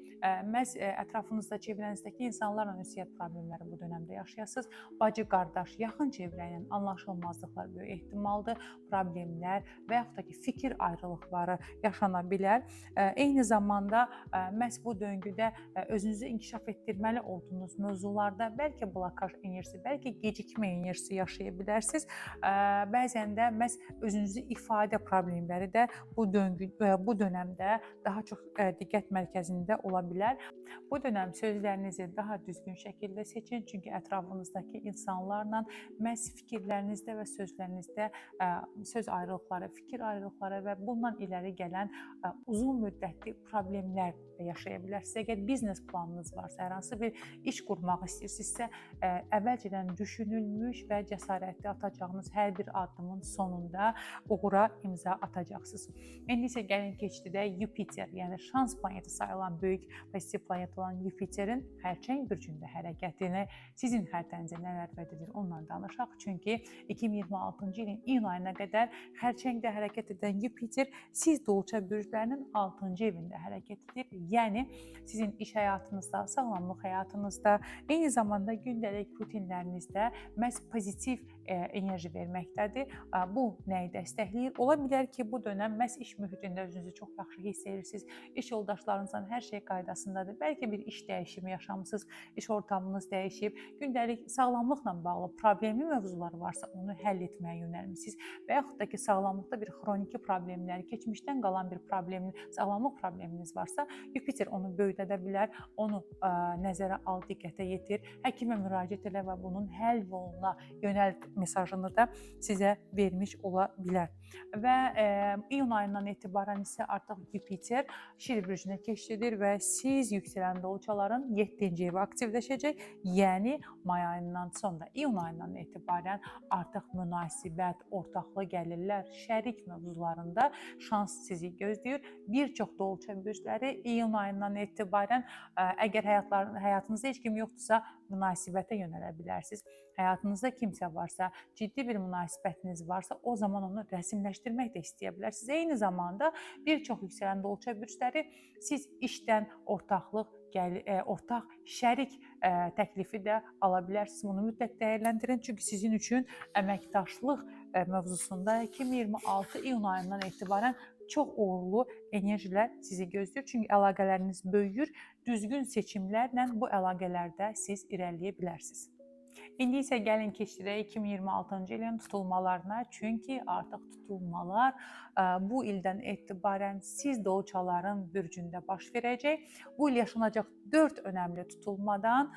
məhz ətrafınızda, çevrənizdəki insanlarla ünsiyyət problemləri bu dövrdə yaşayasınız. Bacı, qardaş, yaxın çevrə ilə anlaşılmazlıqlar böyük ehtimaldır, problemlər və yaxud da ki, fikir ayrılıqları yaşana bilər. Eyni zamanda məhz bu döngüdə özünüzü inkişaf etdirməli olduğunuz mövzularda bəlkə blokaj enerjisi, bəlkə gecikmə enerjisi yaşaya bilərsiniz. Bəzən də məhz özünüzü ifadə problemləri də bu dönəmdə daha çox diqqət mərkəzində ola bilər. Bu dönəm sözlərinizi daha düzgün şəkildə seçin, çünki ətrafınızdakı insanlarla məhz fikirlərinizdə və sözlərinizdə söz ayrılıqları, fikir ayrılıqları və bundan irəli gələn uzun müddətli problemlər yaşaya bilərsiniz. Əgər biznes planınız varsa, hər hansı bir iş qurmaq istəyirsinizsə, əvvəlcədən düşünülmüş və cəsarətli atacağınız hər bir addımın sonunda uğura imza atacaqsınız. İndi isə gəlin keçiddə Yupiter, yəni şans planeti sayılan böyük pozitiv planet olan Yupiterin xərçəng bürcündə hərəkətini sizin xəritənizə nələr vəd edir, ondan danışaq. Çünki 2026-cı ilin iyun ayına qədər xərçəngdə hərəkət edən Yupiter siz dolça bürclərinin 6-cı evində hərəkət edir. Yəni sizin iş həyatınızda, sağlamlıq həyatınızda, eyni zamanda gündəlik rutinlərinizdə məhz pozitiv enerji verməkdədir. Bu nəyi dəstəkləyir? Ola bilər ki, bu dönəm məhz iş mühitində özünüzü çox yaxşı hiss edirsiniz. İş yoldaşlarınızdan hər şey qaydasındadır. Bəlkə bir iş dəyişimi yaşamısınız, iş ortamınız dəyişib, gündəlik sağlamlıqla bağlı problemli mövzular varsa onu həll etməyə yönəlmisiniz və yaxud da ki, sağlamlıqda bir xroniki problemlər, keçmişdən qalan bir sağlamlıq probleminiz varsa, Yupiter onu böyüdə bilər, onu nəzərə al, diqqətə yetir, həkimə müraciət elə və bunun həll yoluna yönəlt mesajını da sizə vermiş ola bilər. Və iyun ayından etibarən isə artıq Yupiter Şir bürcünə keçid edir və siz yüksələn dolçaların 7-ci evi aktivləşəcək. Yəni may ayından sonra iyun ayından etibarən artıq münasibət, ortaqlı gəlirlər, şərik mövzularında şans sizi gözləyir. Bir çox dolça bürcləri iyun ayından etibarən əgər həyatınızda heç kim yoxdursa münasibətə yönələ bilərsiniz. Həyatınızda kimsə varsa, ciddi bir münasibətiniz varsa, o zaman onu rəsmiləşdirmək də istəyə bilərsiniz. Eyni zamanda bir çox yüksələn dolça bürcləri siz işdən ortaq şərik təklifi də ala bilərsiniz. Bunu mütləq dəyərləndirin, çünki sizin üçün əməkdaşlıq mövzusunda 2026 iyun ayından etibarən çox uğurlu enerjilər sizi gözləyir. Çünki əlaqələriniz böyüyür, düzgün seçimlərlə bu əlaqələrdə siz irəliləyə bilərsiniz. İndi isə gəlin keçirək 2026-cı ilin tutulmalarına. Çünki artıq tutulmalar bu ildən etibarən siz doğuçaların bürcündə baş verəcək. Bu il yaşanacaq 4 önəmli tutulmadan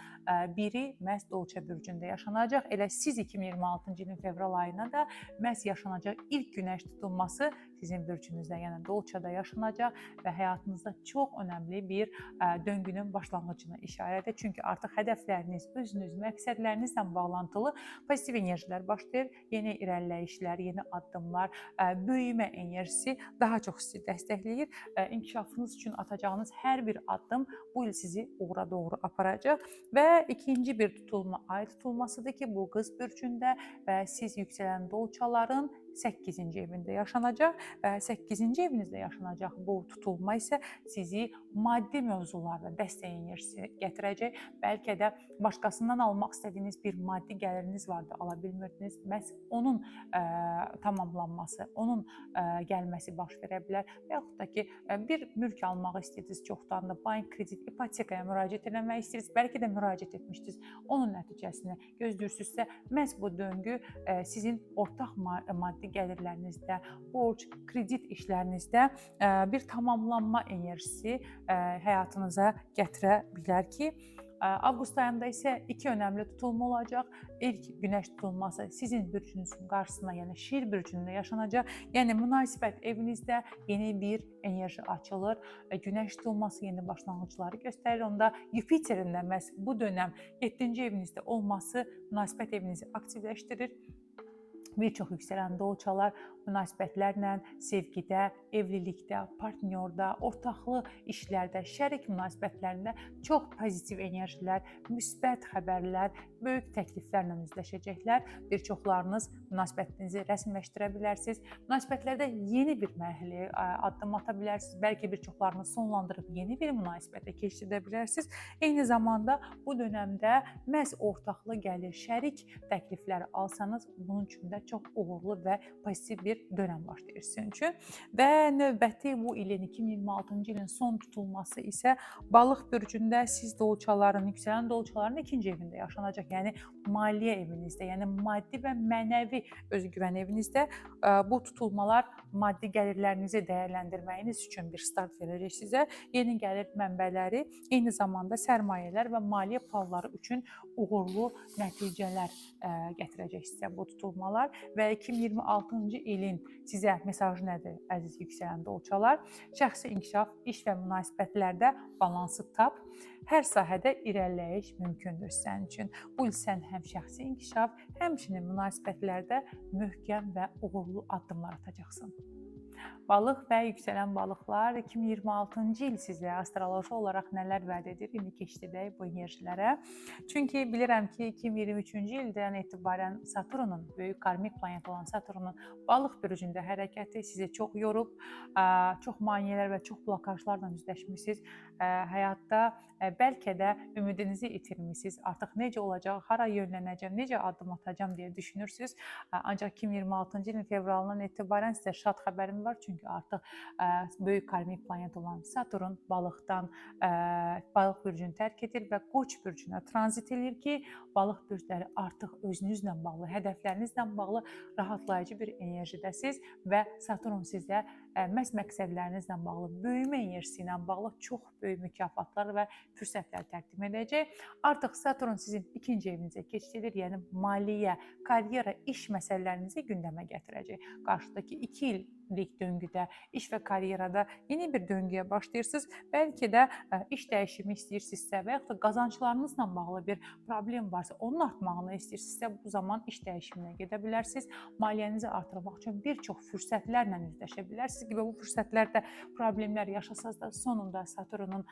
biri məhz Doğuça bürcündə yaşanacaq. Elə siz 2026-cı ilin fevral ayına da məhz yaşanacaq ilk günəş tutulması sizin bürcünüzdə, yəni Doğuçada yaşanacaq və həyatınızda çox önəmli bir döngünün başlanğıcına işarə edir. Çünki artıq hədəfləriniz, özünüz, məqsədlərinizlə bağlantılı pozitiv enerjilər başlayır. Yeni irəliləyişlər, yeni addımlar, böyümə enerjisi daha çox sizi dəstəkləyir. İnkişafınız üçün atacağınız hər bir addım bu il sizi uğura doğru aparacaq. Və ikinci bir tutulma ay tutulmasıdır ki, bu qız bürcündə və siz yüksələn doğuçaların 8-ci evində yaşanacaq və 8-ci evinizdə yaşanacaq bu tutulma isə sizi maddi mövzularda dəstək enerjisi gətirəcək. Bəlkə də başqasından almaq istədiyiniz bir maddi gəliriniz vardı, ala bilmirdiniz. Məhz onun tamamlanması, onun gəlməsi baş verə bilər. Və yaxud da ki, bir mülk almaq istəyirsiniz çoxdan da, bank, kredit, ipotekaya müraciət etmək istəyirsiniz. Bəlkə də müraciət etmişdiniz. Onun nəticəsini gözləyirsinizsə, məhz bu döngü sizin ortaq maddi gəlirlərinizdə, borc, kredit işlərinizdə bir tamamlanma enerjisi həyatınıza gətirə bilər ki, avqust ayında isə 2 önəmli tutulma olacaq. İlk günəş tutulması sizin bürcünüzün qarşısına, yəni Şir bürcündə yaşanacaq. Yəni münasibət evinizdə yeni bir enerji açılır. Günəş tutulması yeni başlanğıcları göstərir. Onda Yupiterin də məhz bu dönəm 7-ci evinizdə olması münasibət evinizi aktivləşdirir. Bir çox yüksələn doğuçalar münasibətlərlə, sevgidə, evlilikdə, partnyorda, ortaqlı işlərdə, şərik münasibətlərində çox pozitiv enerjilər, müsbət xəbərlər, böyük təkliflərlə üzləşəcəklər. Bir çoxlarınız münasibətinizi rəsmiləşdirə bilərsiniz. Münasibətlərdə yeni bir mərhələyə addım ata bilərsiniz. Bəlkə bir çoxlarınız sonlandırıb yeni bir münasibətə keçidə bilərsiniz. Eyni zamanda bu dönəmdə məhz ortaqlı gəlir, şərik təklifləri alsanız, bunun üçün də çox uğurlu və pozitiv bir dönəm başlayır sizin üçün. Və növbəti bu ilin 2026-cı ilin son tutulması isə Balıq bürcündə siz doğuçaların, yüksələn doğuçaların 2-ci evində yaşanacaq. Yəni maliyyə evinizdə, yəni maddi və mənəvi özgüvən evinizdə bu tutulmalar maddi gəlirlərinizi dəyərləndirməyiniz üçün bir start verəcək sizə. Yeni gəlir mənbələri, eyni zamanda sərmayələr və maliyyə planları üçün uğurlu nəticələr gətirəcək sizə bu tutulmalar. Və 2026-cı ilin sizə mesajı nədir, əziz yüksələn doğuçalar? Şəxsi inkişaf, iş və münasibətlərdə balansı tap. Hər sahədə irəliləyiş mümkündür sənin üçün. Bu il sən həm şəxsi inkişaf, həmçinin münasibətlərdə möhkəm və uğurlu addımlar atacaqsın. Balıq və yüksələn balıqlar 2026-cı il sizə astroloji olaraq nələr vəd edir? İndi keçdək bu enerjilərə. Çünki bilirəm ki, 2023-cü ildən etibarən Saturnun, böyük karmik planet olan Saturnun Balıq bürcündə hərəkəti sizi çox yorub, çox maneələr və çox blokajlarla üzləşmisiniz. Həyatda bəlkə də ümidinizi itirmisiniz. Artıq necə olacaq, hara yönlənəcəm, necə addım atacam deyə düşünürsünüz. Ancaq 2026-cı ilin fevralından etibarən sizə şad xəbərim var. Çünki artıq böyük karmik planet olan Saturn balıqdan balıq bürcünü tərk edir və Qoç bürcünə tranzit edir ki, balıq bürcləri artıq özünüzlə bağlı, hədəflərinizlə bağlı rahatlayıcı bir enerjidəsiniz və Saturn sizə məhz məqsədlərinizlə bağlı, böyümə enerjisi ilə bağlı çox böyük mükafatlar və fürsətlər təqdim edəcək. Artıq Saturn sizin 2-ci evinizə keçid edir, yəni maliyyə, karyera, iş məsələlərinizi gündəmə gətirəcək. Qarşıdakı 2 illik döngüdə, iş və karyerada yeni bir döngüyə başlayırsınız. Bəlkə də iş dəyişimi istəyirsinizsə və yaxud da qazanclarınızla bağlı bir problem varsa, onun artmağını istəyirsinizsə, bu zaman iş dəyişiminə gedə bilərsiniz. Maliyyənizi artırmaq üçün bir çox fürsətlərlə üzləşə bilərsiniz ki, bu fürsətlərdə problemlər yaşasaz da sonunda Saturnun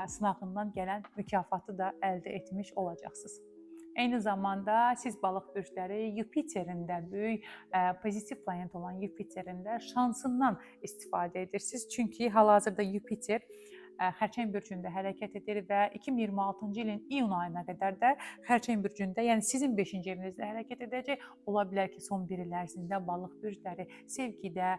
sınağından gələn mükafatı da əldə etmiş olacaqsınız. Eyni zamanda siz balıq bürcləri Yupiterində, böyük pozitiv planet olan Yupiterində şansından istifadə edirsiniz. Çünki hal-hazırda Yupiter Xərçəng bürcündə hərəkət edir və 2026-cı ilin iyun ayına qədər də Xərçəng bürcündə, yəni sizin 5-ci evinizdə hərəkət edəcək. Ola bilər ki, son 1 il ərzində balıq bürcləri sevgidə,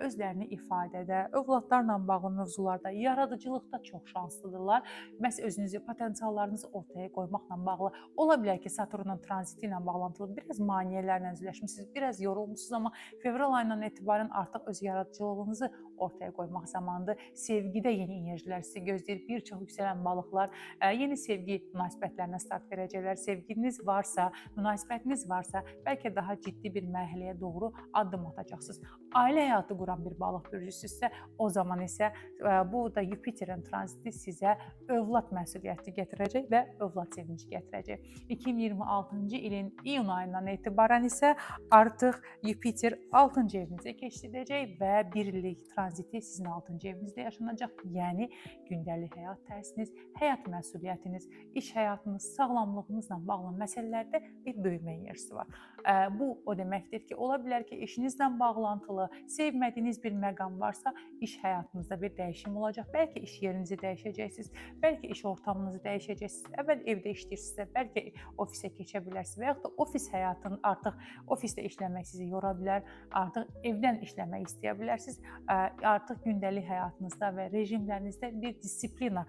özlərini ifadədə, övladlarla bağlı mövzularda, yaradıcılıqda çox şanslıdırlar. Məhz özünüzü, potensiallarınızı ortaya qoymaqla bağlı. Ola bilər ki, Saturnun tranziti ilə bağlantılı biraz maneələrlə üzləşmisiniz, biraz yorulmusunuz, amma fevral ayından etibarən artıq öz yaradıcılığınızı ortaya qoymaq zamanıdır. Sevgidə yeni enerjilər sizi gözləyir. Bir çox yüksələn balıqlar yeni sevgi münasibətlərinə start verəcəklər. Sevginiz varsa, münasibətiniz varsa, bəlkə daha ciddi bir mərhələyə doğru addım atacaqsınız. Ailə həyatı quran bir balıq bürcüsünüzsə, o zaman isə bu da Yupiterin tranziti sizə övlad məsuliyyəti gətirəcək və övlad sevinci gətirəcək. 2026-cı ilin iyun ayından etibarən isə artıq Yupiter 6-cı evinizə keçid edəcək və 1 illik tranziti sizin 6-cı evinizdə yaşanacaq. Yəni gündəlik həyat tərziniz, həyat məsuliyyətiniz, iş həyatınız, sağlamlığınızla bağlı məsələlərdə bir böyümə enerjisi var. Bu o deməkdir ki, ola bilər ki, işinizlə bağlantılı, sevmədiyiniz bir məqam varsa, iş həyatınızda bir dəyişim olacaq. Bəlkə iş yerinizi dəyişəcəksiniz, bəlkə iş ortamınızı dəyişəcəksiniz. Əvvəl evdə işləyirsinizsə, bəlkə ofisə keçə bilərsiniz və yaxud da ofis həyatının artıq ofisdə işləmək sizi yora bilər, artıq evdən işləmək istəyə bilərsiniz. Artıq gündəlik həyatınızda və rejimlərinizdə bir disiplina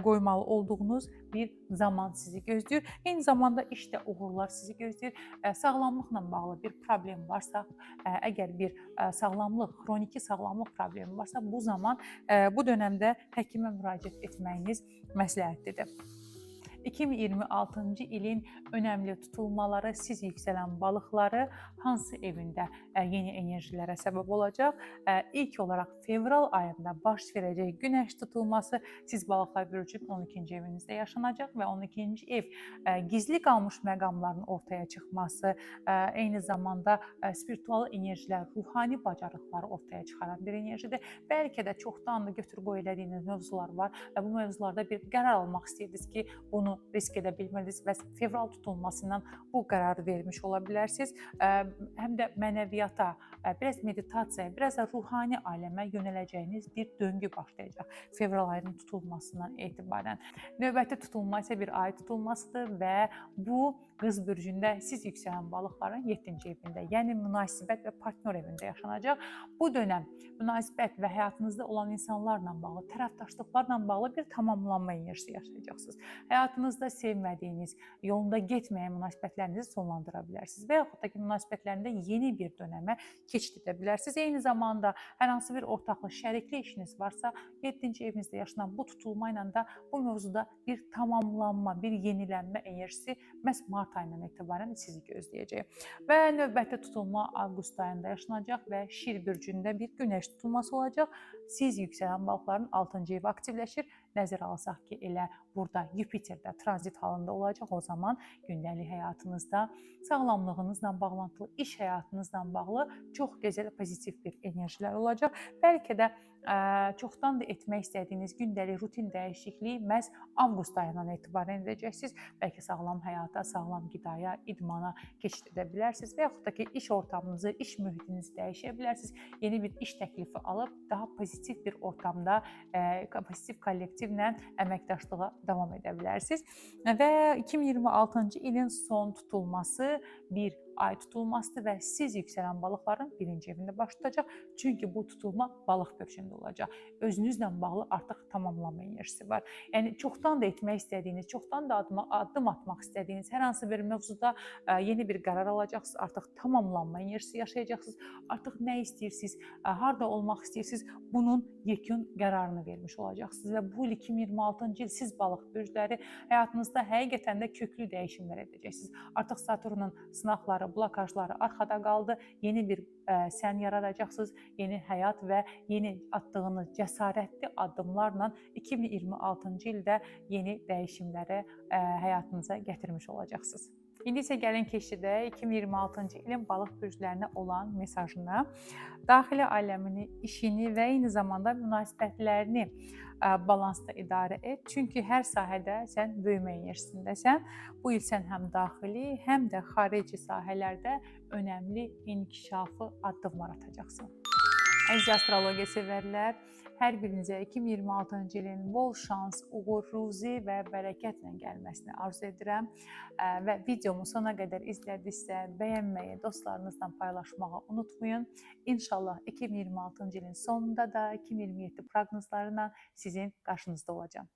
qoymalı olduğunuz bir zaman sizi gözləyir. Eyni zamanda işdə uğurlar sizi gözləyir. Sağlamlıqla bağlı bir problem varsa, əgər bir xroniki sağlamlıq problemi varsa, bu zaman bu dönəmdə həkimə müraciət etməyiniz məsləhətlidir. 2026-cı ilin önəmli tutulmaları siz yüksələn balıqları hansı evində yeni enerjilərə səbəb olacaq? İlk olaraq fevral ayında baş verəcək günəş tutulması siz balıqlar bürcünün 12-ci evinizdə yaşanacaq və 12-ci ev gizli qalmış məqamların ortaya çıxması, eyni zamanda spiritual enerjilər, ruhani bacarıqları ortaya çıxaran bir enerjidir. Bəlkə də çoxdan da götür-qoy elədiyiniz mövzular var və bu mövzularda bir qərar almaq istəyirsiniz ki, bunu risk edə bilməlisiniz və fevral tutulmasından bu qərarı vermiş ola bilərsiniz. Həm də mənəviyyata, biraz meditasiyaya, biraz da ruhani aləmə yönələcəyiniz bir döngü başlayacaq fevral ayının tutulmasından etibarən. Növbəti tutulma isə bir ay tutulmasıdır və bu Qız bürcündə siz yüksələn balıqların 7-ci evində, yəni münasibət və partnyor evində yaşanacaq. Bu dönəm münasibət və həyatınızda olan insanlarla bağlı, tərəfdaşlıqlarla bağlı bir tamamlanma enerjisi yaşayacaqsınız. Həyatınızda sevmədiyiniz, yolunda getməyən münasibətlərinizi sonlandıra bilərsiniz və yaxud da ki, münasibətlərində yeni bir dönəmə keçid edə bilərsiniz. Eyni zamanda hər hansı bir ortaqlı, şərikli işiniz varsa, 7-ci evinizdə yaşanan bu tutulma ilə də bu mövzuda bir tamamlanma, bir yenilənmə enerjisi məhz mart ayından etibarən sizi gözləyəcək. Və növbəti tutulma avqust ayında yaşanacaq və Şir bürcündə bir günəş tutulması olacaq. Siz yüksələn balıqların 6-cı evi aktivləşir. Nəzərə alsaq ki, elə burada Yupiterdə tranzit halında olacaq. O zaman gündəlik həyatınızda sağlamlığınızla bağlantılı, iş həyatınızla bağlı çox gözəl, pozitiv bir enerjilər olacaq. Bəlkə də çoxdan da etmək istədiyiniz gündəlik rutin dəyişikliyi məhz avqust ayından etibarən edəcəksiniz. Bəlkə sağlam həyata, sağlam qidaya, idmana keçid edə bilərsiniz və yaxud da ki, iş ortamınızı, iş mühitinizi dəyişə bilərsiniz. Yeni bir iş təklifi alıb daha pozitiv bir ortamda, pozitiv kollektivlə əməkdaşlığa davam edə bilərsiniz. Və 2026-cı ilin son tutulması bir ay tutulmasıdır və siz yüksələn balıqların 1-ci evində baş tutacaq. Çünki bu tutulma balıq bürcündə olacaq. Özünüzlə bağlı artıq tamamlanma enerjisi var. Yəni çoxdan da etmək istədiyiniz, çoxdan da addım atmaq istədiyiniz hər hansı bir mövzuda yeni bir qərar alacaqsınız. Artıq tamamlanma enerjisi yaşayacaqsınız. Artıq nə istəyirsiniz, harda olmaq istəyirsiniz, bunun yekun qərarını vermiş olacaqsınız və bu il 2026-cı il siz balıq bürcləri həyatınızda həqiqətən də köklü dəyişimlər edəcəksiniz. Artıq Saturnun sınaqları, blokajları arxada qaldı. Yeni bir sən yaradacaqsınız. Yeni həyat və yeni atdığınız cəsarətli addımlarla 2026-cı ildə yeni dəyişimləri həyatınıza gətirmiş olacaqsınız. İndi isə gəlin keçidək 2026-cı ilin balıq bürclərinə olan mesajına. Daxili aləmini, işini və eyni zamanda münasibətlərini balansda idarə et. Çünki hər sahədə sən böyümə enerjisindəsən. Bu il sən həm daxili, həm də xarici sahələrdə önəmli inkişafı addımlar atacaqsan. Əziz astrologiya sevərlər, Hər birinizə 2026-cı ilin bol şans, uğur, ruzi və bərəkətlə gəlməsini arzu edirəm. Və videomu sona qədər izlədinizsə, bəyənməyi, dostlarınızla paylaşmağı unutmayın. İnşallah 2026-cı ilin sonunda da 2027 proqnozlarla sizin qarşınızda olacağam.